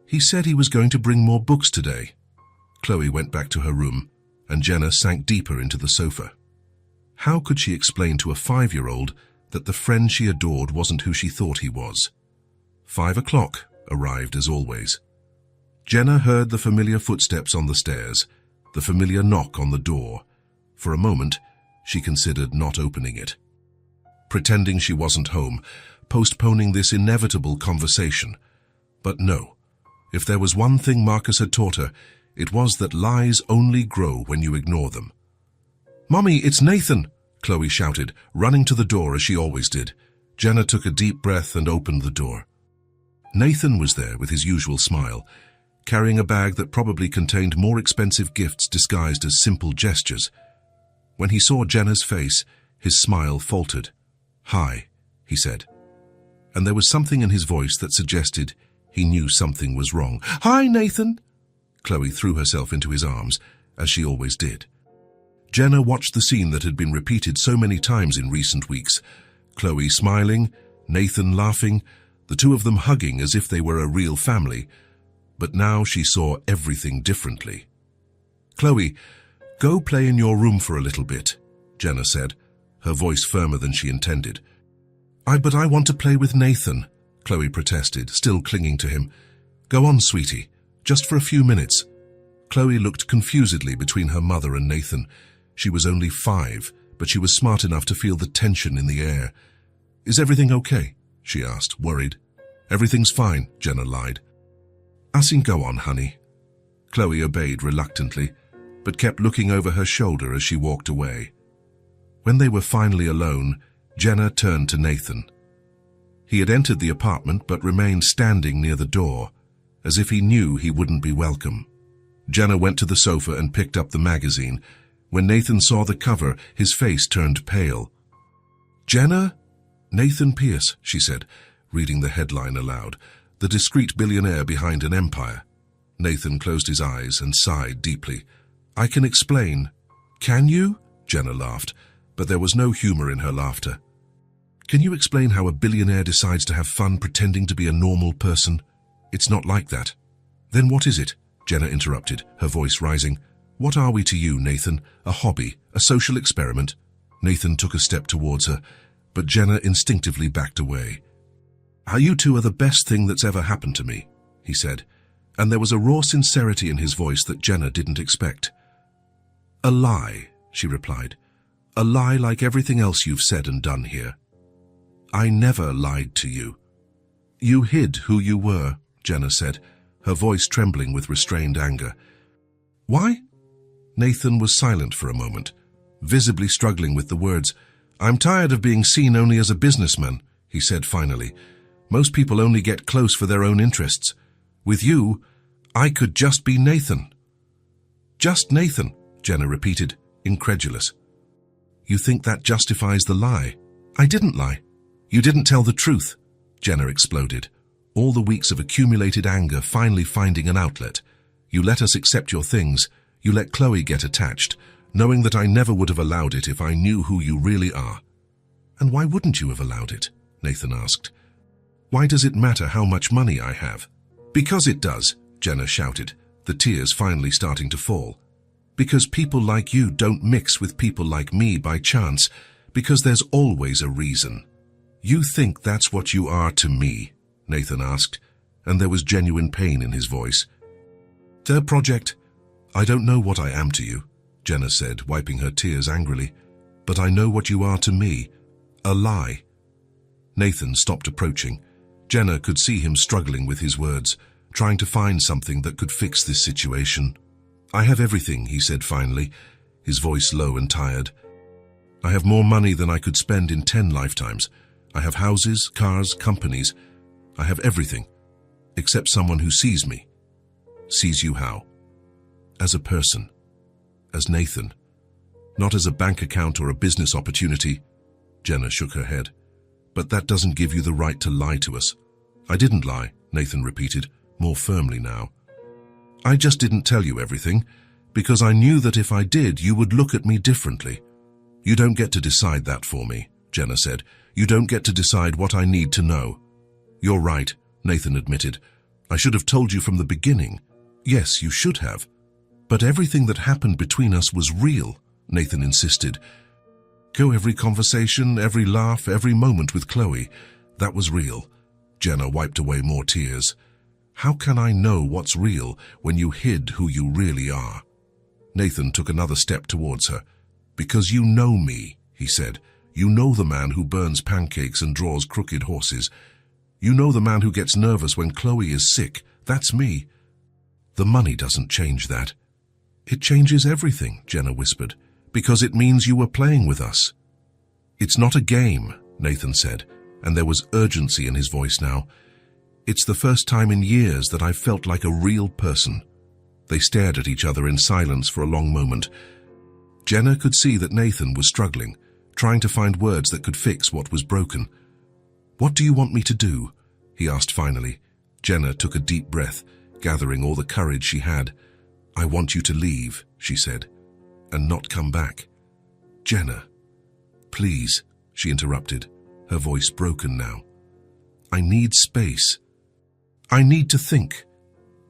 "He said he was going to bring more books today." Chloe went back to her room, and Jenna sank deeper into the sofa. How could she explain to a 5-year-old that the friend she adored wasn't who she thought he was? 5 o'clock arrived as always. Jenna heard the familiar footsteps on the stairs, the familiar knock on the door. For a moment, she considered not opening it. Pretending she wasn't home, postponing this inevitable conversation. But no, if there was one thing Marcus had taught her, it was that lies only grow when you ignore them. "Mommy, it's Nathan!" Chloe shouted, running to the door as she always did. Jenna took a deep breath and opened the door. Nathan was there with his usual smile, carrying a bag that probably contained more expensive gifts disguised as simple gestures. When he saw Jenna's face, his smile faltered. "Hi," he said. And there was something in his voice that suggested he knew something was wrong. "Hi, Nathan!" Chloe threw herself into his arms, as she always did. Jenna watched the scene that had been repeated so many times in recent weeks. Chloe smiling, Nathan laughing, the two of them hugging as if they were a real family. But now she saw everything differently. "Chloe, go play in your room for a little bit," Jenna said, her voice firmer than she intended. But I want to play with Nathan," Chloe protested, still clinging to him. "Go on, sweetie, just for a few minutes." Chloe looked confusedly between her mother and Nathan. She was only 5, but she was smart enough to feel the tension in the air. "Is everything okay?" she asked, worried. "Everything's fine," Jenna lied. "Asin, go on, honey." Chloe obeyed reluctantly, but kept looking over her shoulder as she walked away. When they were finally alone, Jenna turned to Nathan. He had entered the apartment but remained standing near the door, as if he knew he wouldn't be welcome. Jenna went to the sofa and picked up the magazine. When Nathan saw the cover, his face turned pale. "Jenna?" "Nathan Pierce," she said, reading the headline aloud. "The discreet billionaire behind an empire." Nathan closed his eyes and sighed deeply. "I can explain." "Can you?" Jenna laughed, but there was no humor in her laughter. "Can you explain how a billionaire decides to have fun pretending to be a normal person? It's not like that." "Then what is it?" Jenna interrupted, her voice rising. "What are we to you, Nathan? A hobby? A social experiment?" Nathan took a step towards her, but Jenna instinctively backed away. "You two are the best thing that's ever happened to me," he said, and there was a raw sincerity in his voice that Jenna didn't expect. "A lie," she replied. "A lie like everything else you've said and done here." I never lied to you. You hid who you were, Jenna said, her voice trembling with restrained anger. Why? Nathan was silent for a moment, visibly struggling with the words. I'm tired of being seen only as a businessman, he said finally. Most people only get close for their own interests. With you, I could just be Nathan. Just Nathan, Jenna repeated, incredulous. You think that justifies the lie? I didn't lie. You didn't tell the truth, Jenna exploded, all the weeks of accumulated anger finally finding an outlet. You let us accept your things. You let Chloe get attached, knowing that I never would have allowed it if I knew who you really are. And why wouldn't you have allowed it? Nathan asked. Why does it matter how much money I have? Because it does, Jenna shouted, the tears finally starting to fall. Because people like you don't mix with people like me by chance, because there's always a reason. You think that's what you are to me? Nathan asked, and there was genuine pain in his voice. Their project, I don't know what I am to you, Jenna said, wiping her tears angrily, but I know what you are to me, a lie. Nathan stopped approaching. Jenna could see him struggling with his words, trying to find something that could fix this situation. I have everything, he said finally, his voice low and tired. I have more money than I could spend in 10 lifetimes. I have houses, cars, companies. I have everything, except someone who sees me. Sees you how? As a person. As Nathan. Not as a bank account or a business opportunity. Jenna shook her head. But that doesn't give you the right to lie to us. I didn't lie, Nathan repeated, more firmly now. I just didn't tell you everything, because I knew that if I did, you would look at me differently. You don't get to decide that for me, Jenna said. You don't get to decide what I need to know. You're right, Nathan admitted. I should have told you from the beginning. Yes, you should have. But everything that happened between us was real, Nathan insisted. Every conversation, every laugh, every moment with Chloe, that was real. Jenna wiped away more tears. How can I know what's real when you hid who you really are? Nathan took another step towards her. Because you know me, he said. You know the man who burns pancakes and draws crooked horses. You know the man who gets nervous when Chloe is sick. That's me. The money doesn't change that. It changes everything, Jenna whispered, because it means you were playing with us. It's not a game, Nathan said, and there was urgency in his voice now. It's the first time in years that I've felt like a real person. They stared at each other in silence for a long moment. Jenna could see that Nathan was struggling, trying to find words that could fix what was broken. What do you want me to do? He asked finally. Jenna took a deep breath, gathering all the courage she had. I want you to leave, she said, and not come back. Jenna, please, she interrupted, her voice broken now. I need space. I need to think.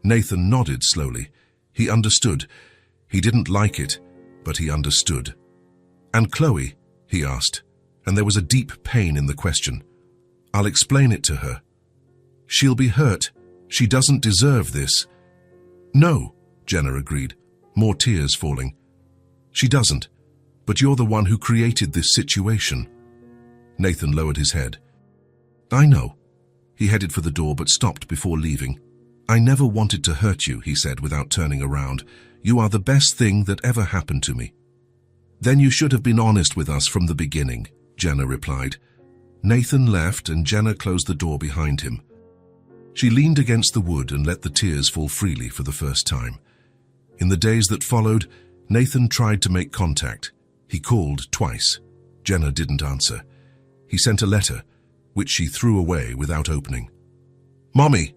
Nathan nodded slowly. He understood. He didn't like it, but he understood. And Chloe? He asked, and there was a deep pain in the question. I'll explain it to her. She'll be hurt. She doesn't deserve this. No, Jenna agreed, more tears falling. She doesn't, but you're the one who created this situation. Nathan lowered his head. I know. He headed for the door but stopped before leaving. I never wanted to hurt you, he said without turning around. You are the best thing that ever happened to me. Then you should have been honest with us from the beginning, Jenna replied. Nathan left and Jenna closed the door behind him. She leaned against the wood and let the tears fall freely for the first time. In the days that followed, Nathan tried to make contact. He called twice. Jenna didn't answer. He sent a letter, which she threw away without opening. Mommy!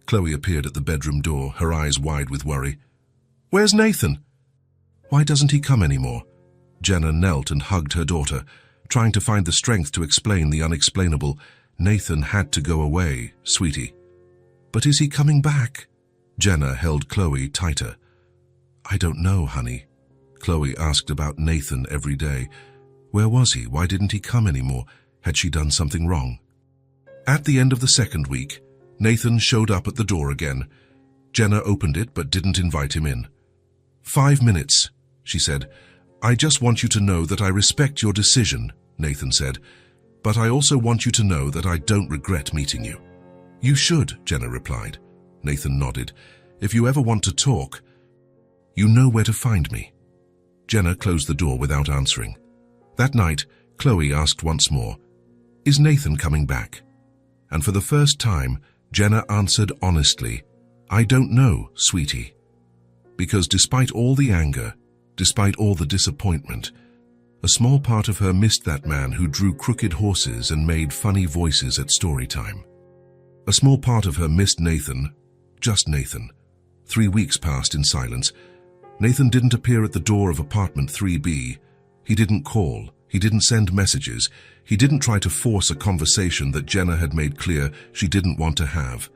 Chloe appeared at the bedroom door, her eyes wide with worry. Where's Nathan? Why doesn't he come anymore? Jenna knelt and hugged her daughter, trying to find the strength to explain the unexplainable. Nathan had to go away, sweetie. But is he coming back? Jenna held Chloe tighter. I don't know, honey. Chloe asked about Nathan every day. Where was he? Why didn't he come anymore? Had she done something wrong? At the end of the second week, Nathan showed up at the door again. Jenna opened it but didn't invite him in. 5 minutes, she said. I just want you to know that I respect your decision, Nathan said. But I also want you to know that I don't regret meeting you. You should, Jenna replied. Nathan nodded. If you ever want to talk, you know where to find me. Jenna closed the door without answering. That night, Chloe asked once more, is Nathan coming back? And for the first time, Jenna answered honestly, I don't know, sweetie. Because despite all the anger, despite all the disappointment, a small part of her missed that man who drew crooked horses and made funny voices at story time. A small part of her missed Nathan, just Nathan. 3 weeks passed in silence. Nathan didn't appear at the door of apartment 3B. He didn't call. He didn't send messages. He didn't try to force a conversation that Jenna had made clear she didn't want to have.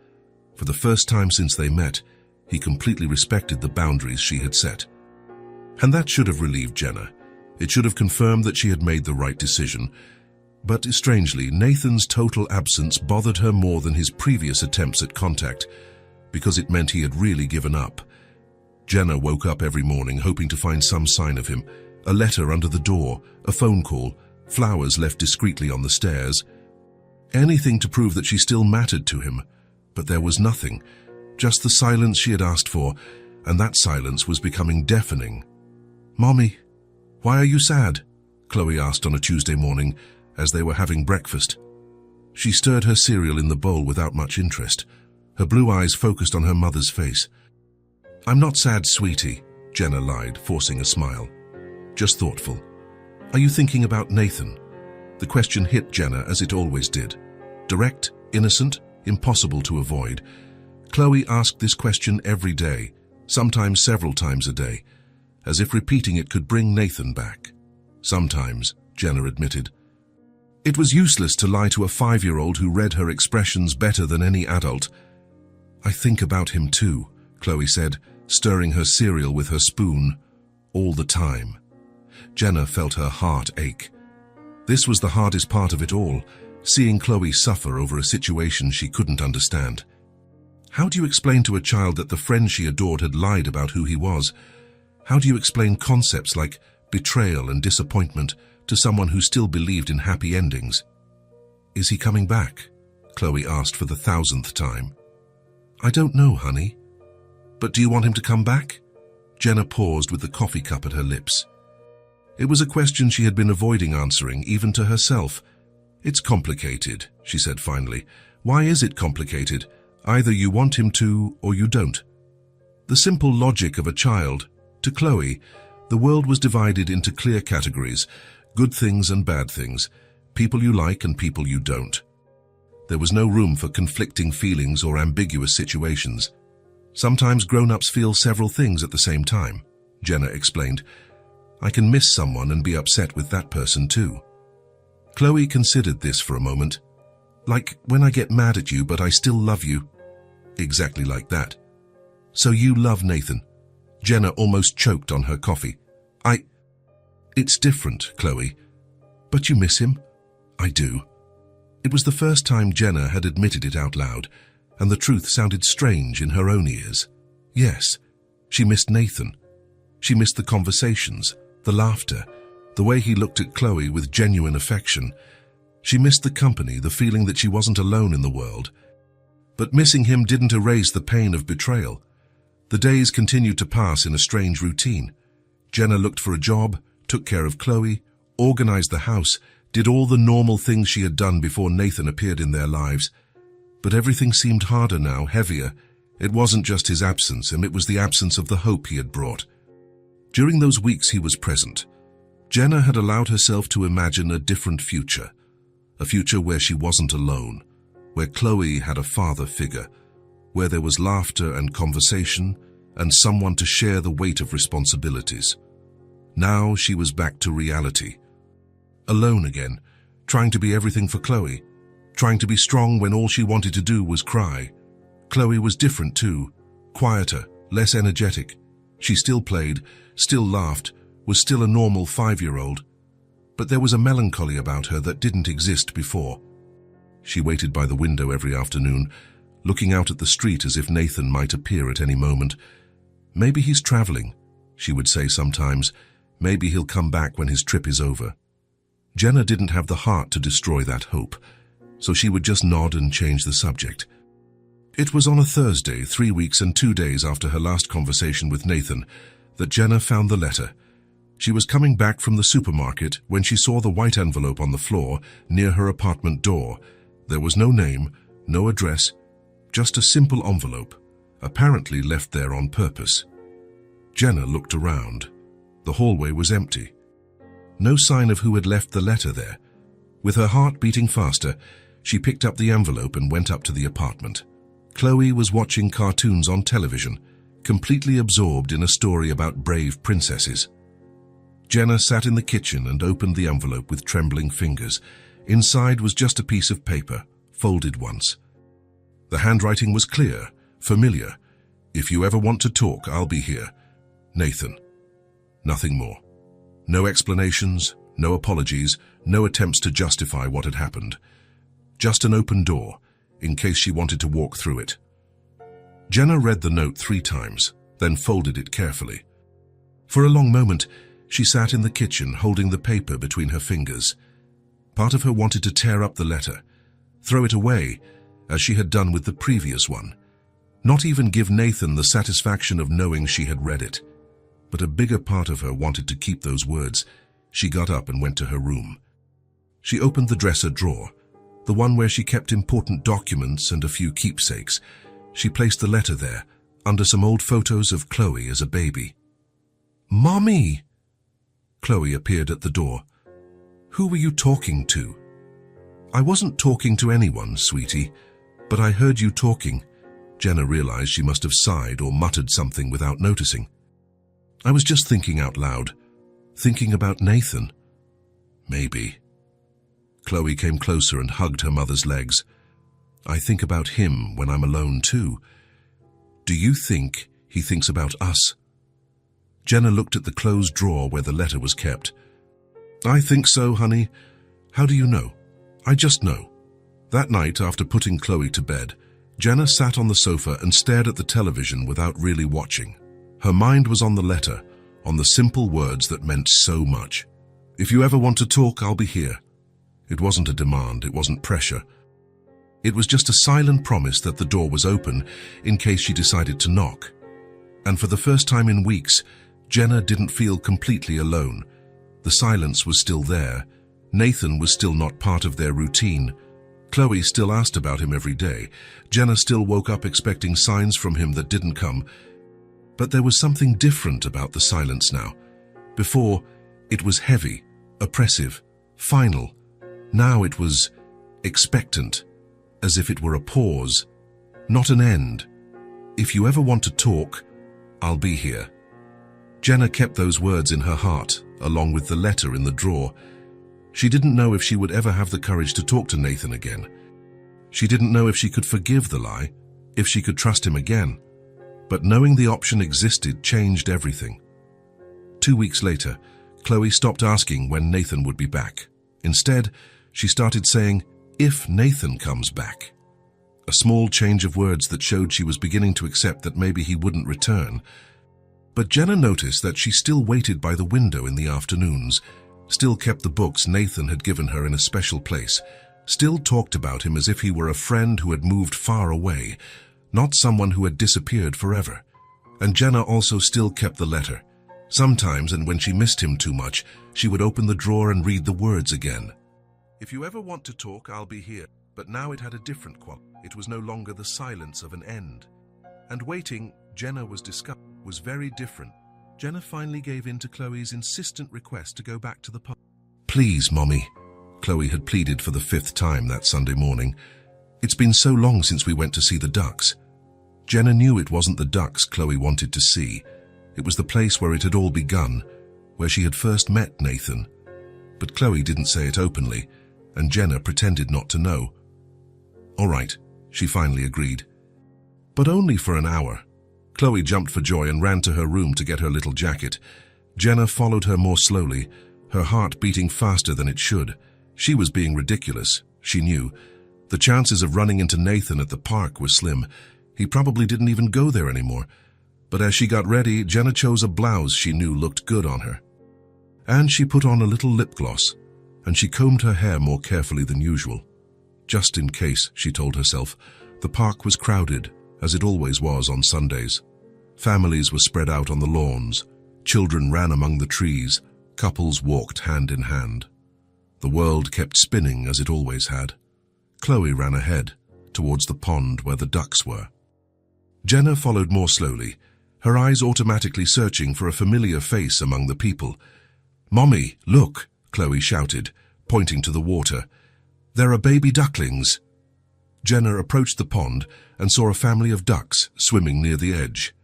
For the first time since they met, he completely respected the boundaries she had set. And that should have relieved Jenna. It should have confirmed that she had made the right decision. But strangely, Nathan's total absence bothered her more than his previous attempts at contact, because it meant he had really given up. Jenna woke up every morning hoping to find some sign of him. A letter under the door, a phone call, flowers left discreetly on the stairs. Anything to prove that she still mattered to him. But there was nothing, just the silence she had asked for, and that silence was becoming deafening. Mommy, why are you sad? Chloe asked on a Tuesday morning as they were having breakfast. She stirred her cereal in the bowl without much interest. Her blue eyes focused on her mother's face. I'm not sad, sweetie, Jenna lied, forcing a smile. Just thoughtful. Are you thinking about Nathan? The question hit Jenna as it always did. Direct, innocent, impossible to avoid. Chloe asked this question every day, sometimes several times a day, as if repeating it could bring Nathan back. Sometimes, Jenna admitted. It was useless to lie to a 5-year-old who read her expressions better than any adult. I think about him too, Chloe said, stirring her cereal with her spoon, all the time. Jenna felt her heart ache. This was the hardest part of it all, seeing Chloe suffer over a situation she couldn't understand. How do you explain to a child that the friend she adored had lied about who he was? How do you explain concepts like betrayal and disappointment to someone who still believed in happy endings? Is he coming back? Chloe asked for the 1,000th time. I don't know, honey. But do you want him to come back? Jenna paused with the coffee cup at her lips. It was a question she had been avoiding answering, even to herself. It's complicated, she said finally. Why is it complicated? Either you want him to, or you don't. The simple logic of a child. To Chloe, the world was divided into clear categories, good things and bad things, people you like and people you don't. There was no room for conflicting feelings or ambiguous situations. Sometimes grown-ups feel several things at the same time, Jenna explained. I can miss someone and be upset with that person too. Chloe considered this for a moment. Like when I get mad at you but I still love you. Exactly like that. So you love Nathan. Jenna almost choked on her coffee. It's different, Chloe. But you miss him? I do. It was the first time Jenna had admitted it out loud, and the truth sounded strange in her own ears. Yes, she missed Nathan. She missed the conversations, the laughter, the way he looked at Chloe with genuine affection. She missed the company, the feeling that she wasn't alone in the world. But missing him didn't erase the pain of betrayal. The days continued to pass in a strange routine. Jenna looked for a job, took care of Chloe, organized the house, did all the normal things she had done before Nathan appeared in their lives. But everything seemed harder now, heavier. It wasn't just his absence, and it was the absence of the hope he had brought. During those weeks he was present, Jenna had allowed herself to imagine a different future. A future where she wasn't alone, where Chloe had a father figure, where there was laughter and conversation and someone to share the weight of responsibilities. Now she was back to reality. Alone again, trying to be everything for Chloe, trying to be strong when all she wanted to do was cry. Chloe was different too, quieter, less energetic. She still played, still laughed, was still a normal 5-year-old. But there was a melancholy about her that didn't exist before. She waited by the window every afternoon, looking out at the street as if Nathan might appear at any moment. Maybe he's traveling, she would say sometimes. Maybe he'll come back when his trip is over. Jenna didn't have the heart to destroy that hope, so she would just nod and change the subject. It was on a Thursday, 3 weeks and 2 days after her last conversation with Nathan, that Jenna found the letter. She was coming back from the supermarket when she saw the white envelope on the floor near her apartment door. There was no name, no address, just a simple envelope, apparently left there on purpose. Jenna looked around. The hallway was empty. No sign of who had left the letter there. With her heart beating faster, she picked up the envelope and went up to the apartment. Chloe was watching cartoons on television, completely absorbed in a story about brave princesses. Jenna sat in the kitchen and opened the envelope with trembling fingers. Inside was just a piece of paper, folded once. The handwriting was clear, familiar. "If you ever want to talk, I'll be here. Nathan." Nothing more. No explanations, no apologies, no attempts to justify what had happened. Just an open door, in case she wanted to walk through it. Jenna read the note 3 times, then folded it carefully. For a long moment, she sat in the kitchen holding the paper between her fingers. Part of her wanted to tear up the letter, throw it away, as she had done with the previous one. Not even give Nathan the satisfaction of knowing she had read it. But a bigger part of her wanted to keep those words. She got up and went to her room. She opened the dresser drawer, the one where she kept important documents and a few keepsakes. She placed the letter there, under some old photos of Chloe as a baby. "Mommy!" Chloe appeared at the door. "Who were you talking to?" "I wasn't talking to anyone, sweetie, but I heard you talking." Jenna realized she must have sighed or muttered something without noticing. "I was just thinking out loud, thinking about Nathan." "Maybe." Chloe came closer and hugged her mother's legs. "I think about him when I'm alone too. Do you think he thinks about us?" Jenna looked at the closed drawer where the letter was kept. "I think so, honey. How do you know?" "I just know." That night, after putting Chloe to bed, Jenna sat on the sofa and stared at the television without really watching. Her mind was on the letter, on the simple words that meant so much. "If you ever want to talk, I'll be here." It wasn't a demand, it wasn't pressure. It was just a silent promise that the door was open in case she decided to knock. And for the first time in weeks, Jenna didn't feel completely alone. The silence was still there. Nathan was still not part of their routine. Chloe still asked about him every day. Jenna still woke up expecting signs from him that didn't come. But there was something different about the silence now. Before, it was heavy, oppressive, final. Now it was expectant, as if it were a pause, not an end. "If you ever want to talk, I'll be here." Jenna kept those words in her heart, along with the letter in the drawer. She didn't know if she would ever have the courage to talk to Nathan again. She didn't know if she could forgive the lie, if she could trust him again. But knowing the option existed changed everything. 2 weeks later, Chloe stopped asking when Nathan would be back. Instead, she started saying, "If Nathan comes back." A small change of words that showed she was beginning to accept that maybe he wouldn't return. But Jenna noticed that she still waited by the window in the afternoons, still kept the books Nathan had given her in a special place, still talked about him as if he were a friend who had moved far away, not someone who had disappeared forever. And Jenna also still kept the letter. Sometimes, and when she missed him too much, she would open the drawer and read the words again. "If you ever want to talk, I'll be here." But now it had a different quality. It was no longer the silence of an end. And waiting, Jenna was very different. Jenna finally gave in to Chloe's insistent request to go back to the pub. "Please, Mommy," Chloe had pleaded for the 5th time that Sunday morning. "It's been so long since we went to see the ducks." Jenna knew it wasn't the ducks Chloe wanted to see. It was the place where it had all begun, where she had first met Nathan. But Chloe didn't say it openly, and Jenna pretended not to know. "All right," she finally agreed. But only for an hour. Chloe jumped for joy and ran to her room to get her little jacket. Jenna followed her more slowly, her heart beating faster than it should. She was being ridiculous, she knew. The chances of running into Nathan at the park were slim. He probably didn't even go there anymore. But as she got ready, Jenna chose a blouse she knew looked good on her. And she put on a little lip gloss. and she combed her hair more carefully than usual. Just in case, she told herself. The park was crowded, as it always was on Sundays. Families were spread out on the lawns. Children ran among the trees. Couples walked hand in hand. The world kept spinning as it always had. Chloe ran ahead, towards the pond where the ducks were. Jenna followed more slowly, her eyes automatically searching for a familiar face among the people. "Mommy, look!" Chloe shouted, pointing to the water. "There are baby ducklings." Jenna approached the pond and saw a family of ducks swimming near the edge.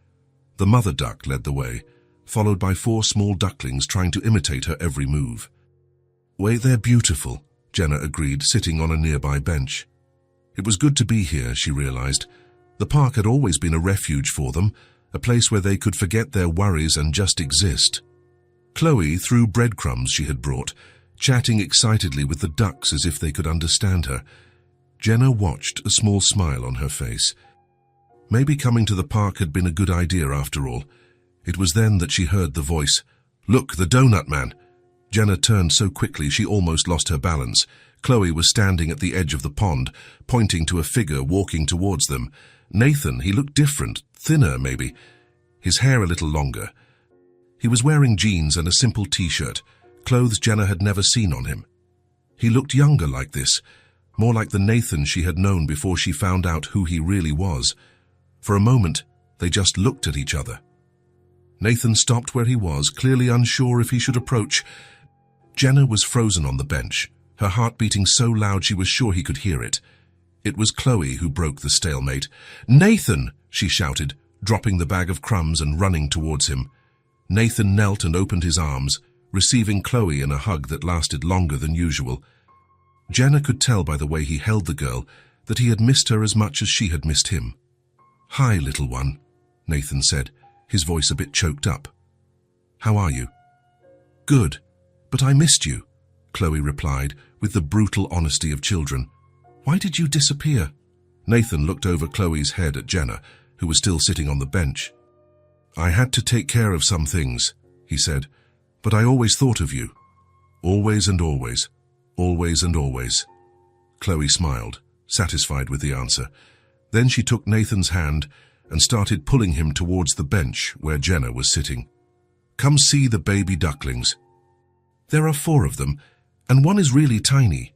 The mother duck led the way, followed by 4 small ducklings trying to imitate her every move. "Wait, they're beautiful," Jenna agreed, sitting on a nearby bench. It was good to be here, she realized. The park had always been a refuge for them, a place where they could forget their worries and just exist. Chloe threw breadcrumbs she had brought, chatting excitedly with the ducks as if they could understand her. Jenna watched, a small smile on her face. Maybe coming to the park had been a good idea after all. It was then that she heard the voice. "Look, the donut man!" Jenna turned so quickly she almost lost her balance. Chloe was standing at the edge of the pond, pointing to a figure walking towards them. Nathan, he looked different, thinner maybe, his hair a little longer. He was wearing jeans and a simple t-shirt, clothes Jenna had never seen on him. He looked younger like this, more like the Nathan she had known before she found out who he really was. For a moment, they just looked at each other. Nathan stopped where he was, clearly unsure if he should approach. Jenna was frozen on the bench, her heart beating so loud she was sure he could hear it. It was Chloe who broke the stalemate. "Nathan!" she shouted, dropping the bag of crumbs and running towards him. Nathan knelt and opened his arms, receiving Chloe in a hug that lasted longer than usual. Jenna could tell by the way he held the girl that he had missed her as much as she had missed him. "Hi, little one," Nathan said, his voice a bit choked up. "How are you?" "Good, but I missed you," Chloe replied with the brutal honesty of children. "Why did you disappear?" Nathan looked over Chloe's head at Jenna, who was still sitting on the bench. "I had to take care of some things," he said, "but I always thought of you. Always and always. Always and always." Chloe smiled, satisfied with the answer. Then she took Nathan's hand and started pulling him towards the bench where Jenna was sitting. "Come see the baby ducklings. There are 4 of them, and one is really tiny."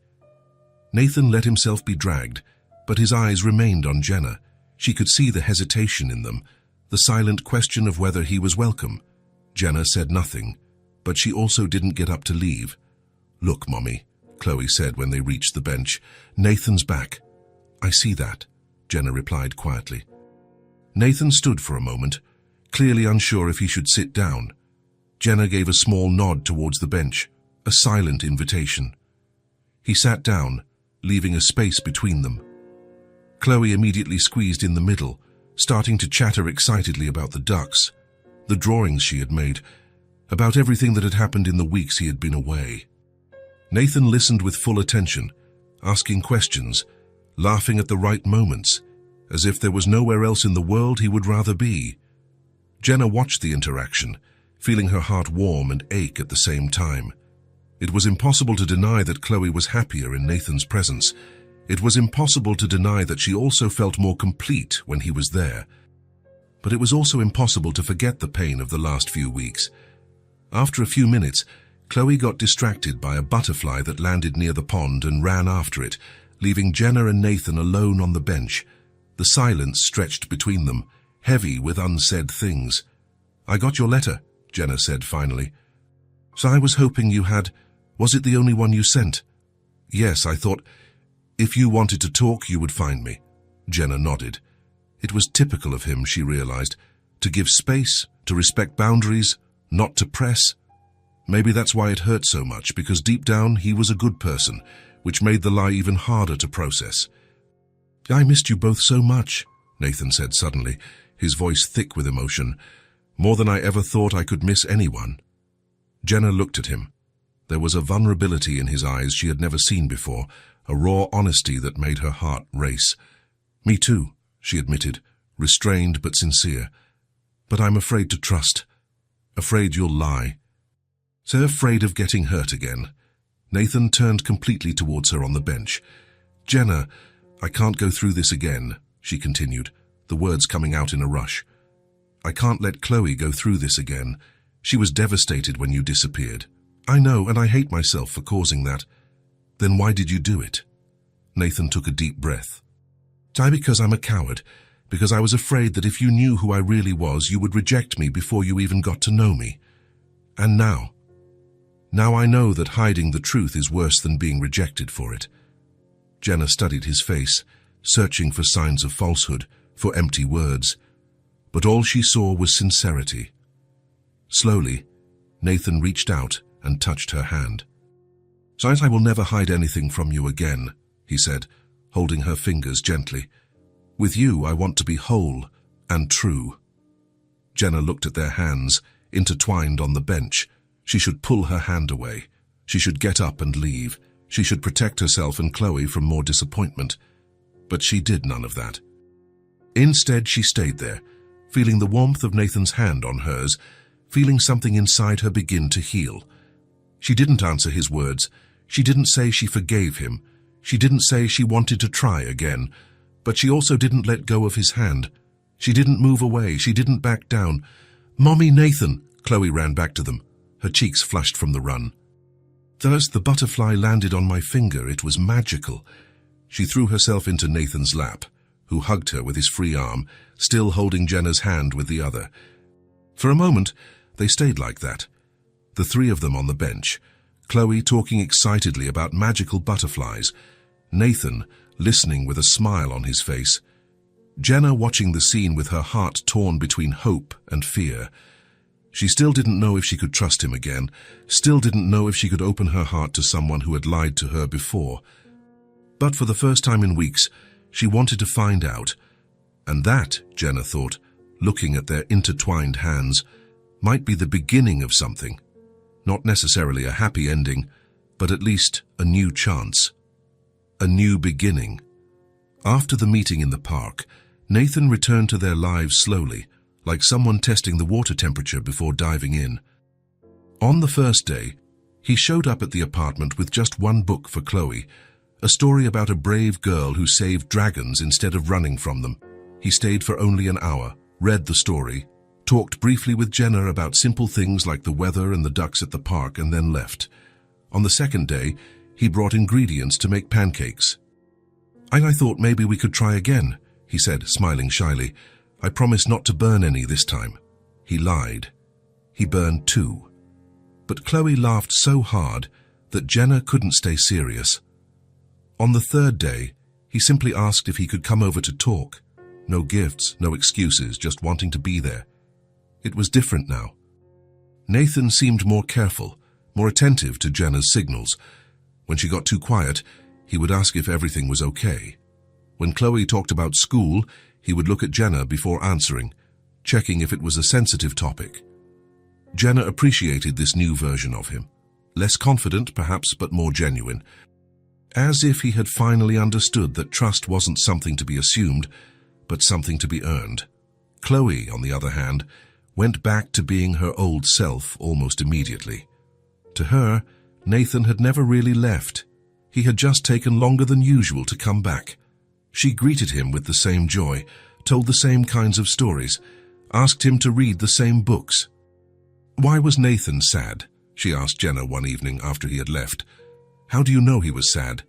Nathan let himself be dragged, but his eyes remained on Jenna. She could see the hesitation in them, the silent question of whether he was welcome. Jenna said nothing, but she also didn't get up to leave. "Look, Mommy," Chloe said when they reached the bench. "Nathan's back." "I see that," Jenna replied quietly. Nathan stood for a moment, clearly unsure if he should sit down. Jenna gave a small nod towards the bench, a silent invitation. He sat down, leaving a space between them. Chloe immediately squeezed in the middle, starting to chatter excitedly about the ducks, the drawings she had made, about everything that had happened in the weeks he had been away. Nathan listened with full attention, asking questions, laughing at the right moments, as if there was nowhere else in the world he would rather be. Jenna watched the interaction, feeling her heart warm and ache at the same time. It was impossible to deny that Chloe was happier in Nathan's presence. It was impossible to deny that she also felt more complete when he was there. But it was also impossible to forget the pain of the last few weeks. After a few minutes, Chloe got distracted by a butterfly that landed near the pond and ran after it, leaving Jenna and Nathan alone on the bench. The silence stretched between them, heavy with unsaid things. "I got your letter," Jenna said finally. "So I was hoping you had. Was it the only one you sent?" "Yes, I thought if you wanted to talk, you would find me." Jenna nodded. It was typical of him, she realized, to give space, to respect boundaries, not to press. Maybe that's why it hurt so much, because deep down he was a good person, which made the lie even harder to process. "I missed you both so much," Nathan said suddenly, his voice thick with emotion. "More than I ever thought I could miss anyone." Jenna looked at him. There was a vulnerability in his eyes she had never seen before, a raw honesty that made her heart race. "Me too," she admitted, restrained but sincere. "But I'm afraid to trust. Afraid you'll lie." "So afraid of getting hurt again?" Nathan turned completely towards her on the bench. "Jenna, I can't go through this again," she continued, the words coming out in a rush. "I can't let Chloe go through this again. She was devastated when you disappeared. I know, and I hate myself for causing that." "Then why did you do it?" Nathan took a deep breath. Because I'm a coward. Because I was afraid that if you knew who I really was, you would reject me before you even got to know me. And now I know that hiding the truth is worse than being rejected for it." Jenna studied his face, searching for signs of falsehood, for empty words. But all she saw was sincerity. Slowly, Nathan reached out and touched her hand. "I will never hide anything from you again," he said, holding her fingers gently. "With you, I want to be whole and true." Jenna looked at their hands, intertwined on the bench. She should pull her hand away. She should get up and leave. She should protect herself and Chloe from more disappointment. But she did none of that. Instead, she stayed there, feeling the warmth of Nathan's hand on hers, feeling something inside her begin to heal. She didn't answer his words. She didn't say she forgave him. She didn't say she wanted to try again. But she also didn't let go of his hand. She didn't move away. She didn't back down. "Mommy, Nathan!" Chloe ran back to them. Her cheeks flushed from the run. Thus the butterfly landed on my finger. It was magical. She threw herself into Nathan's lap, who hugged her with his free arm, still holding Jenna's hand with the other. For a moment, they stayed like that. The three of them on the bench, Chloe talking excitedly about magical butterflies, Nathan listening with a smile on his face, Jenna watching the scene with her heart torn between hope and fear. She still didn't know if she could trust him again, still didn't know if she could open her heart to someone who had lied to her before. But for the first time in weeks, she wanted to find out. And that, Jenna thought, looking at their intertwined hands, might be the beginning of something. Not necessarily a happy ending, but at least a new chance. A new beginning. After the meeting in the park, Nathan returned to their lives slowly, like someone testing the water temperature before diving in. On the first day, he showed up at the apartment with just one book for Chloe, a story about a brave girl who saved dragons instead of running from them. He stayed for only an hour, read the story, talked briefly with Jenna about simple things like the weather and the ducks at the park, and then left. On the second day, he brought ingredients to make pancakes. I thought maybe we could try again," he said, smiling shyly. "I promise not to burn any this time." He lied. He burned 2. But Chloe laughed so hard that Jenna couldn't stay serious. On the third day, he simply asked if he could come over to talk. No gifts, no excuses, just wanting to be there. It was different now. Nathan seemed more careful, more attentive to Jenna's signals. When she got too quiet, he would ask if everything was okay. When Chloe talked about school, he would look at Jenna before answering, checking if it was a sensitive topic. Jenna appreciated this new version of him. Less confident, perhaps, but more genuine. As if he had finally understood that trust wasn't something to be assumed, but something to be earned. Chloe, on the other hand, went back to being her old self almost immediately. To her, Nathan had never really left. He had just taken longer than usual to come back. She greeted him with the same joy, told the same kinds of stories, asked him to read the same books. "Why was Nathan sad?" she asked Jenna one evening after he had left. "How do you know he was sad?"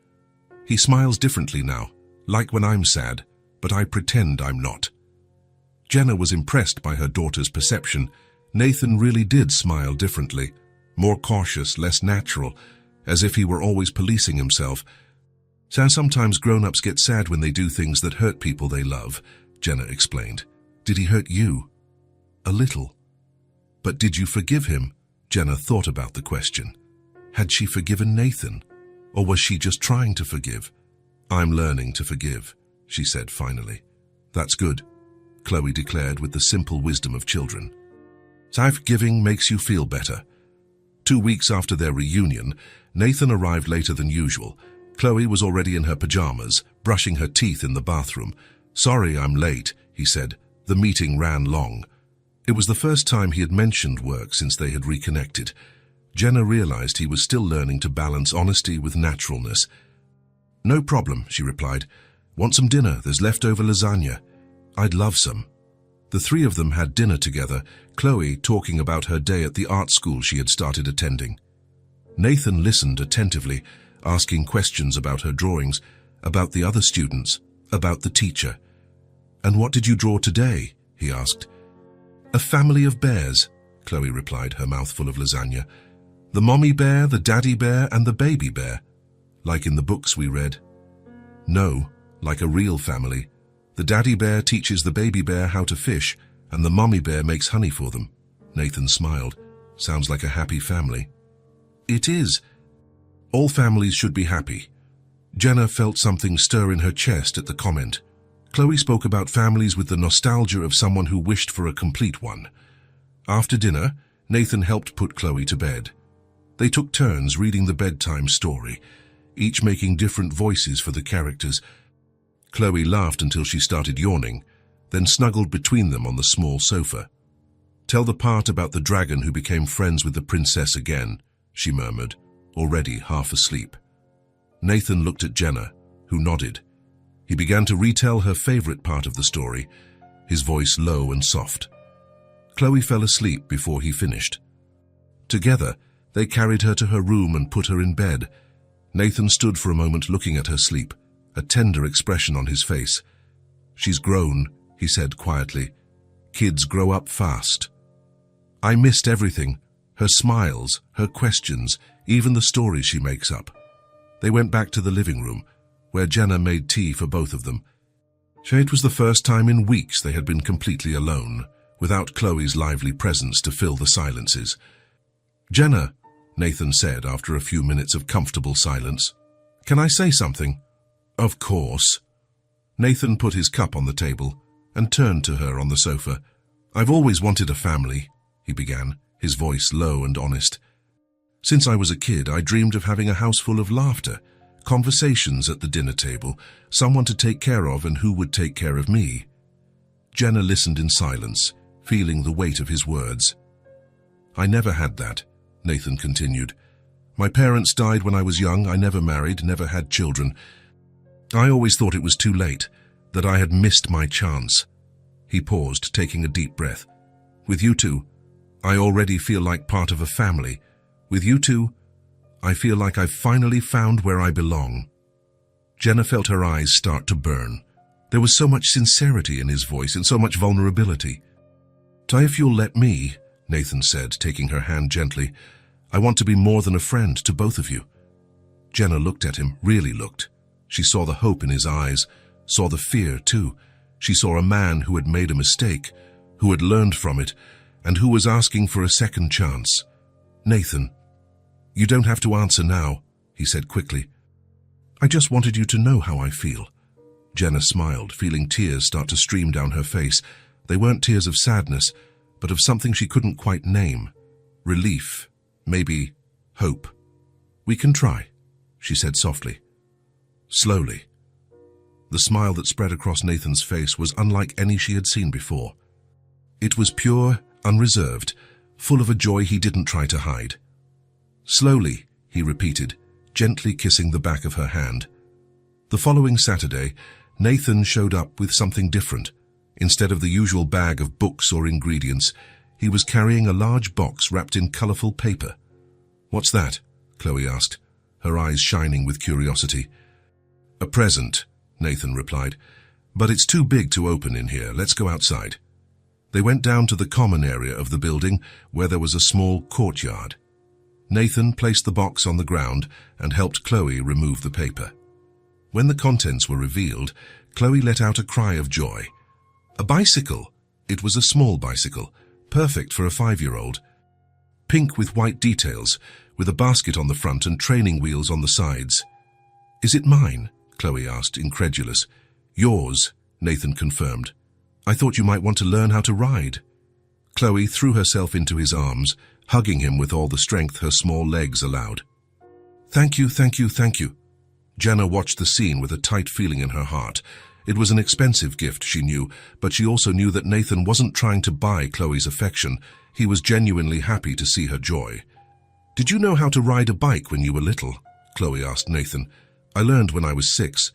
"He smiles differently now, like when I'm sad, but I pretend I'm not." Jenna was impressed by her daughter's perception. Nathan really did smile differently, more cautious, less natural, as if he were always policing himself. "So sometimes grown-ups get sad when they do things that hurt people they love," Jenna explained. "Did he hurt you?" "A little." "But did you forgive him?" Jenna thought about the question. Had she forgiven Nathan? Or was she just trying to forgive? "I'm learning to forgive," she said finally. "That's good," Chloe declared with the simple wisdom of children. "Forgiving makes you feel better." 2 weeks after their reunion, Nathan arrived later than usual. Chloe was already in her pajamas, brushing her teeth in the bathroom. "Sorry I'm late," he said. The meeting ran long. It was the first time he had mentioned work since they had reconnected. Jenna realized he was still learning to balance honesty with naturalness. "No problem," she replied. "Want some dinner? There's leftover lasagna." "I'd love some." The three of them had dinner together, Chloe talking about her day at the art school she had started attending. Nathan listened attentively, asking questions about her drawings, about the other students, about the teacher. "And what did you draw today?" he asked. "A family of bears," Chloe replied, her mouth full of lasagna. "The mommy bear, the daddy bear, and the baby bear. Like in the books we read." "No, like a real family. The daddy bear teaches the baby bear how to fish, and the mommy bear makes honey for them." Nathan smiled. "Sounds like a happy family." "It is. All families should be happy." Jenna felt something stir in her chest at the comment. Chloe spoke about families with the nostalgia of someone who wished for a complete one. After dinner, Nathan helped put Chloe to bed. They took turns reading the bedtime story, each making different voices for the characters. Chloe laughed until she started yawning, then snuggled between them on the small sofa. "Tell the part about the dragon who became friends with the princess again," she murmured, already half asleep. Nathan looked at Jenna, who nodded. He began to retell her favorite part of the story, his voice low and soft. Chloe fell asleep before he finished. Together, they carried her to her room and put her in bed. Nathan stood for a moment looking at her sleep, a tender expression on his face. "She's grown," he said quietly. "Kids grow up fast." "I missed everything, her smiles, her questions, even the stories she makes up." They went back to the living room, where Jenna made tea for both of them. It was the first time in weeks they had been completely alone, without Chloe's lively presence to fill the silences. "Jenna," Nathan said after a few minutes of comfortable silence, "can I say something?" "Of course." Nathan put his cup on the table and turned to her on the sofa. "I've always wanted a family," he began, his voice low and honest. "Since I was a kid, I dreamed of having a house full of laughter, conversations at the dinner table, someone to take care of and who would take care of me." Jenna listened in silence, feeling the weight of his words. "I never had that," Nathan continued. "My parents died when I was young. I never married, never had children. I always thought it was too late, that I had missed my chance." He paused, taking a deep breath. "With you two, I already feel like part of a family. With you two, I feel like I've finally found where I belong." Jenna felt her eyes start to burn. There was so much sincerity in his voice and so much vulnerability. "If you'll let me," Nathan said, taking her hand gently, "I want to be more than a friend to both of you." Jenna looked at him, really looked. She saw the hope in his eyes, saw the fear too. She saw a man who had made a mistake, who had learned from it, and who was asking for a second chance. "Nathan, you don't have to answer now," he said quickly. "I just wanted you to know how I feel." Jenna smiled, feeling tears start to stream down her face. They weren't tears of sadness, but of something she couldn't quite name. Relief, maybe hope. "We can try," she said softly. Slowly. The smile that spread across Nathan's face was unlike any she had seen before. It was pure, unreserved, full of a joy he didn't try to hide. "Slowly," he repeated, gently kissing the back of her hand. The following Saturday, Nathan showed up with something different. Instead of the usual bag of books or ingredients, he was carrying a large box wrapped in colorful paper. "What's that?" Chloe asked, her eyes shining with curiosity. "A present," Nathan replied, "but it's too big to open in here. Let's go outside." They went down to the common area of the building, where there was a small courtyard. Nathan placed the box on the ground and helped Chloe remove the paper. When the contents were revealed, Chloe let out a cry of joy. A bicycle! It was a small bicycle, perfect for a 5-year-old. Pink with white details, with a basket on the front and training wheels on the sides. "Is it mine?" Chloe asked, incredulous. "Yours," Nathan confirmed. "I thought you might want to learn how to ride." Chloe threw herself into his arms, hugging him with all the strength her small legs allowed. "Thank you, thank you, thank you." Jenna watched the scene with a tight feeling in her heart. It was an expensive gift, she knew, but she also knew that Nathan wasn't trying to buy Chloe's affection. He was genuinely happy to see her joy. Did you know how to ride a bike when you were little? Chloe asked Nathan. I learned when I was 6.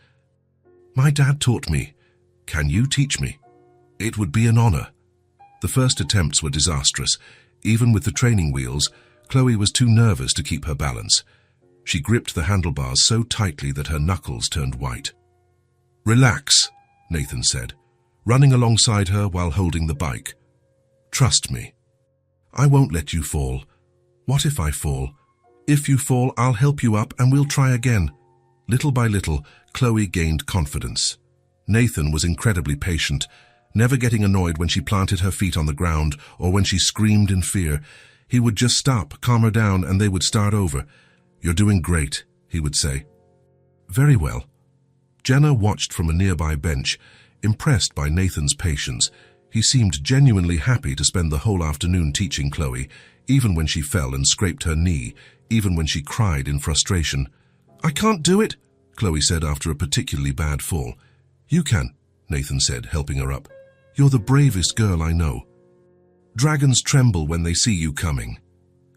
My dad taught me. Can you teach me? It would be an honor. The first attempts were disastrous. Even with the training wheels, Chloe was too nervous to keep her balance. She gripped the handlebars so tightly that her knuckles turned white. Relax, Nathan said, running alongside her while holding the bike. Trust me. I won't let you fall. What if I fall? If you fall, I'll help you up and we'll try again. Little by little, Chloe gained confidence. Nathan was incredibly patient, never getting annoyed when she planted her feet on the ground or when she screamed in fear. He would just stop, calm her down, and they would start over. You're doing great, he would say. Very well. Jenna watched from a nearby bench, impressed by Nathan's patience. He seemed genuinely happy to spend the whole afternoon teaching Chloe, even when she fell and scraped her knee, even when she cried in frustration. I can't do it, Chloe said after a particularly bad fall. You can, Nathan said, helping her up. You're the bravest girl I know. Dragons tremble when they see you coming.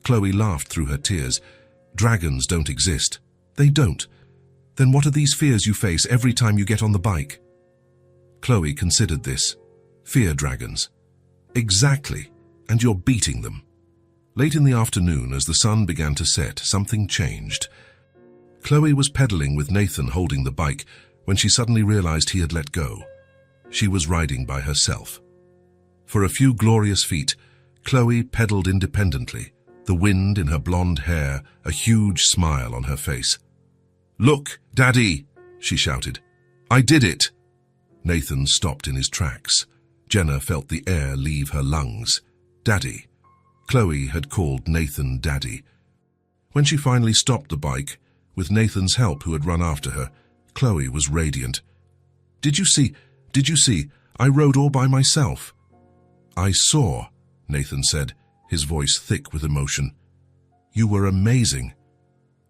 Chloe laughed through her tears. Dragons don't exist. They don't. Then what are these fears you face every time you get on the bike? Chloe considered this. Fear dragons. Exactly, and you're beating them. Late in the afternoon, as the sun began to set, something changed. Chloe was pedaling with Nathan holding the bike when she suddenly realized he had let go. She was riding by herself. For a few glorious feet, Chloe pedaled independently, the wind in her blonde hair, a huge smile on her face. Look, Daddy, she shouted. I did it. Nathan stopped in his tracks. Jenna felt the air leave her lungs. Daddy. Chloe had called Nathan Daddy. When she finally stopped the bike, with Nathan's help who had run after her, Chloe was radiant. Did you see? I rode all by myself. I saw, Nathan said, his voice thick with emotion. You were amazing.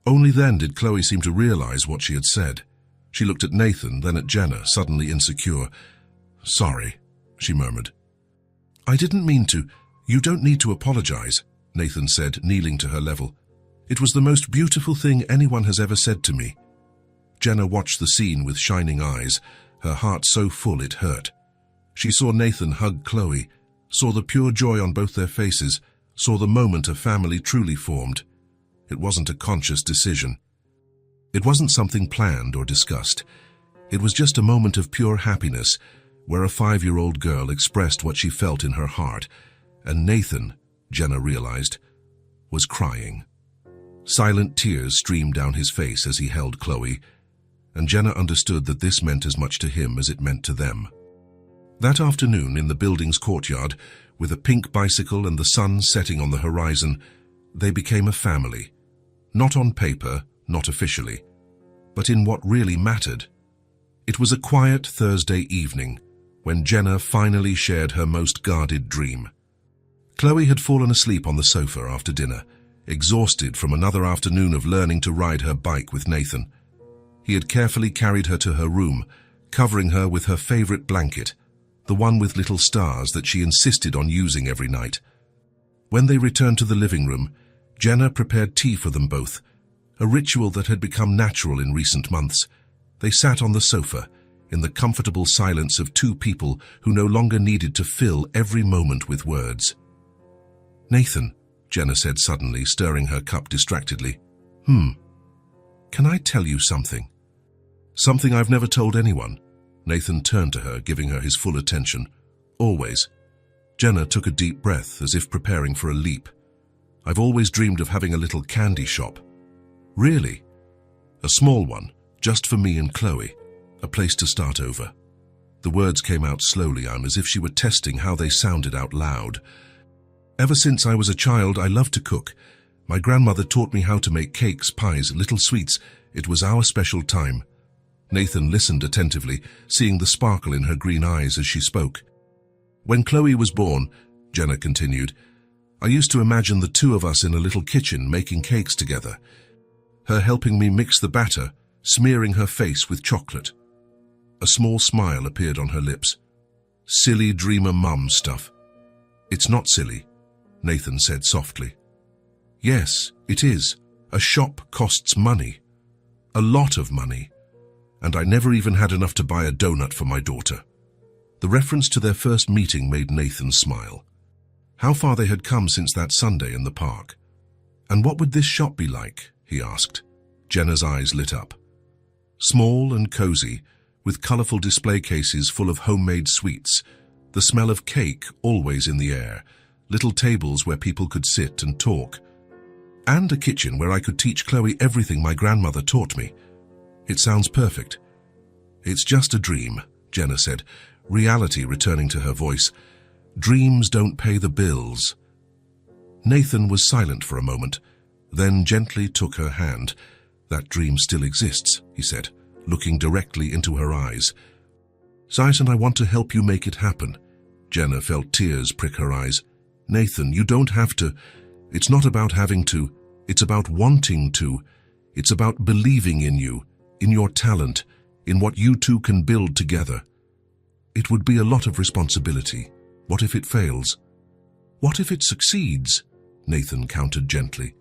Only then did Chloe seem to realize what she had said. She looked at Nathan, then at Jenna, suddenly insecure. Sorry, she murmured. I didn't mean to. You don't need to apologize, Nathan said, kneeling to her level. It was the most beautiful thing anyone has ever said to me. Jenna watched the scene with shining eyes, her heart so full it hurt. She saw Nathan hug Chloe, saw the pure joy on both their faces, saw the moment a family truly formed. It wasn't a conscious decision. It wasn't something planned or discussed. It was just a moment of pure happiness, where a 5-year-old girl expressed what she felt in her heart, and Nathan, Jenna realized, was crying. Silent tears streamed down his face as he held Chloe, and Jenna understood that this meant as much to him as it meant to them. That afternoon in the building's courtyard, with a pink bicycle and the sun setting on the horizon, they became a family. Not on paper, not officially, but in what really mattered. It was a quiet Thursday evening, when Jenna finally shared her most guarded dream. Chloe had fallen asleep on the sofa after dinner, exhausted from another afternoon of learning to ride her bike with Nathan. He had carefully carried her to her room, covering her with her favorite blanket, the one with little stars that she insisted on using every night. When they returned to the living room, Jenna prepared tea for them both, a ritual that had become natural in recent months. They sat on the sofa, in the comfortable silence of two people who no longer needed to fill every moment with words. Nathan, Jenna said suddenly, stirring her cup distractedly. Can I tell you something? Something I've never told anyone. Nathan turned to her, giving her his full attention. Always. Jenna took a deep breath, as if preparing for a leap. I've always dreamed of having a little candy shop. Really? A small one, just for me and Chloe. A place to start over. The words came out slowly, as if she were testing how they sounded out loud. Ever since I was a child, I loved to cook. My grandmother taught me how to make cakes, pies, little sweets. It was our special time. Nathan listened attentively, seeing the sparkle in her green eyes as she spoke. When Chloe was born, Jenna continued, I used to imagine the two of us in a little kitchen making cakes together. Her helping me mix the batter, smearing her face with chocolate. A small smile appeared on her lips. Silly dreamer mum stuff. It's not silly, Nathan said softly. Yes, it is. A shop costs money. A lot of money. And I never even had enough to buy a donut for my daughter. The reference to their first meeting made Nathan smile. How far they had come since that Sunday in the park. And what would this shop be like, he asked. Jenna's eyes lit up. Small and cozy, with colorful display cases full of homemade sweets, the smell of cake always in the air, little tables where people could sit and talk, and a kitchen where I could teach Chloe everything my grandmother taught me. It sounds perfect. It's just a dream, Jenna said, reality returning to her voice. Dreams don't pay the bills. Nathan was silent for a moment, then gently took her hand. That dream still exists, he said, looking directly into her eyes. Zeiss and I want to help you make it happen. Jenna felt tears prick her eyes. Nathan, you don't have to. It's not about having to. It's about wanting to. It's about believing in you, in your talent, in what you two can build together. It would be a lot of responsibility. What if it fails? What if it succeeds? Nathan countered gently.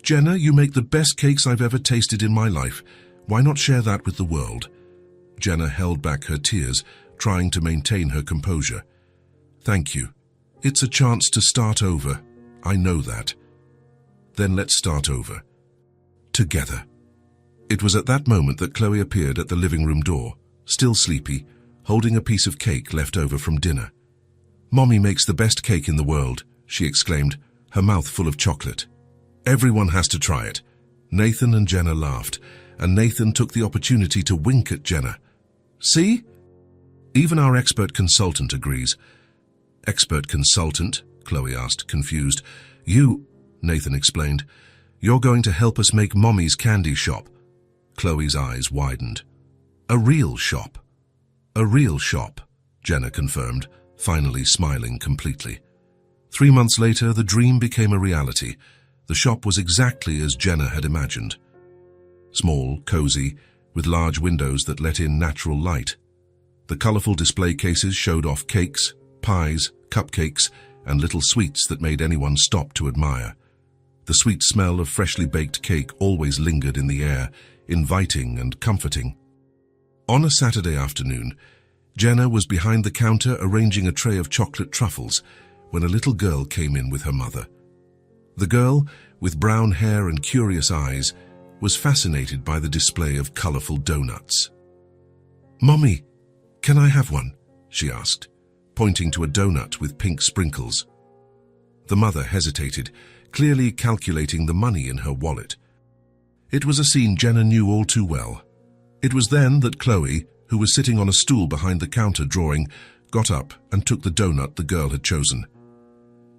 Jenna, you make the best cakes I've ever tasted in my life. Why not share that with the world? Jenna held back her tears, trying to maintain her composure. Thank you. It's a chance to start over. I know that. Then let's start over. Together. It was at that moment that Chloe appeared at the living room door, still sleepy, holding a piece of cake left over from dinner. Mommy makes the best cake in the world, she exclaimed, her mouth full of chocolate. Everyone has to try it. Nathan and Jenna laughed, and Nathan took the opportunity to wink at Jenna. See? Even our expert consultant agrees. Expert consultant? Chloe asked, confused. You, Nathan explained. You're going to help us make Mommy's candy shop. Chloe's eyes widened. A real shop. A real shop, Jenna confirmed, finally smiling completely. 3 months later, the dream became a reality. The shop was exactly as Jenna had imagined. Small, cozy, with large windows that let in natural light. The colorful display cases showed off cakes, pies, cupcakes, and little sweets that made anyone stop to admire. The sweet smell of freshly baked cake always lingered in the air, inviting and comforting. On a Saturday afternoon, Jenna was behind the counter arranging a tray of chocolate truffles when a little girl came in with her mother. The girl, with brown hair and curious eyes, was fascinated by the display of colorful donuts. Mommy, can I have one? She asked, pointing to a donut with pink sprinkles. The mother hesitated, clearly calculating the money in her wallet. It was a scene Jenna knew all too well. It was then that Chloe, who was sitting on a stool behind the counter drawing, got up and took the donut the girl had chosen.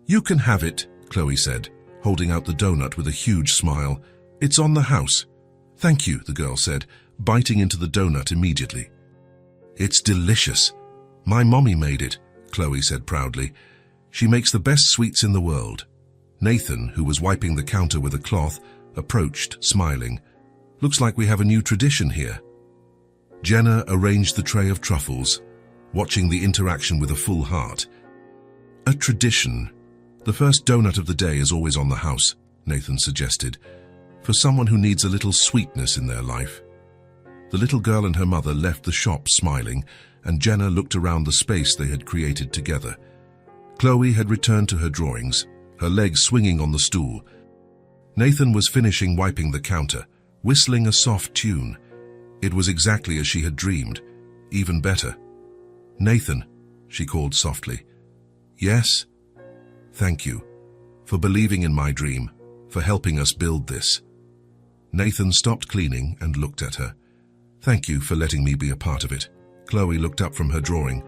You can have it, Chloe said, holding out the donut with a huge smile. It's on the house. Thank you, the girl said, biting into the donut immediately. It's delicious. My mommy made it, Chloe said proudly. She makes the best sweets in the world. Nathan, who was wiping the counter with a cloth, approached, smiling. Looks like we have a new tradition here. Jenna arranged the tray of truffles, watching the interaction with a full heart. A tradition. The first donut of the day is always on the house, Nathan suggested, for someone who needs a little sweetness in their life. The little girl and her mother left the shop smiling, and Jenna looked around the space they had created together. Chloe had returned to her drawings, her legs swinging on the stool. Nathan was finishing wiping the counter, whistling a soft tune. It was exactly as she had dreamed, even better. Nathan, she called softly. Yes? Thank you, for believing in my dream, for helping us build this. Nathan stopped cleaning and looked at her. Thank you for letting me be a part of it. Chloe looked up from her drawing.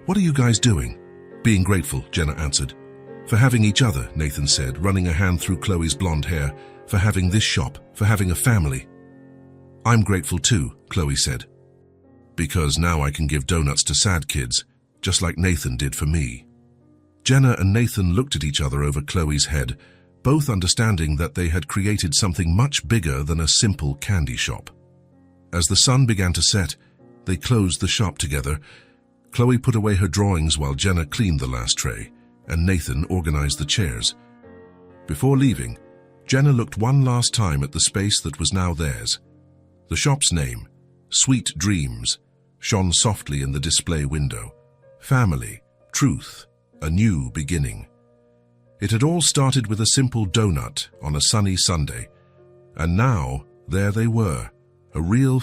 What are you guys doing? Being grateful, Jenna answered. For having each other, Nathan said, running a hand through Chloe's blonde hair. For having this shop, for having a family. I'm grateful too, Chloe said. Because now I can give donuts to sad kids, just like Nathan did for me. Jenna and Nathan looked at each other over Chloe's head, both understanding that they had created something much bigger than a simple candy shop. As the sun began to set, they closed the shop together. Chloe put away her drawings while Jenna cleaned the last tray, and Nathan organized the chairs. Before leaving, Jenna looked one last time at the space that was now theirs. The shop's name, Sweet Dreams, shone softly in the display window. Family, truth, a new beginning. It had all started with a simple donut on a sunny Sunday, and now there they were, a real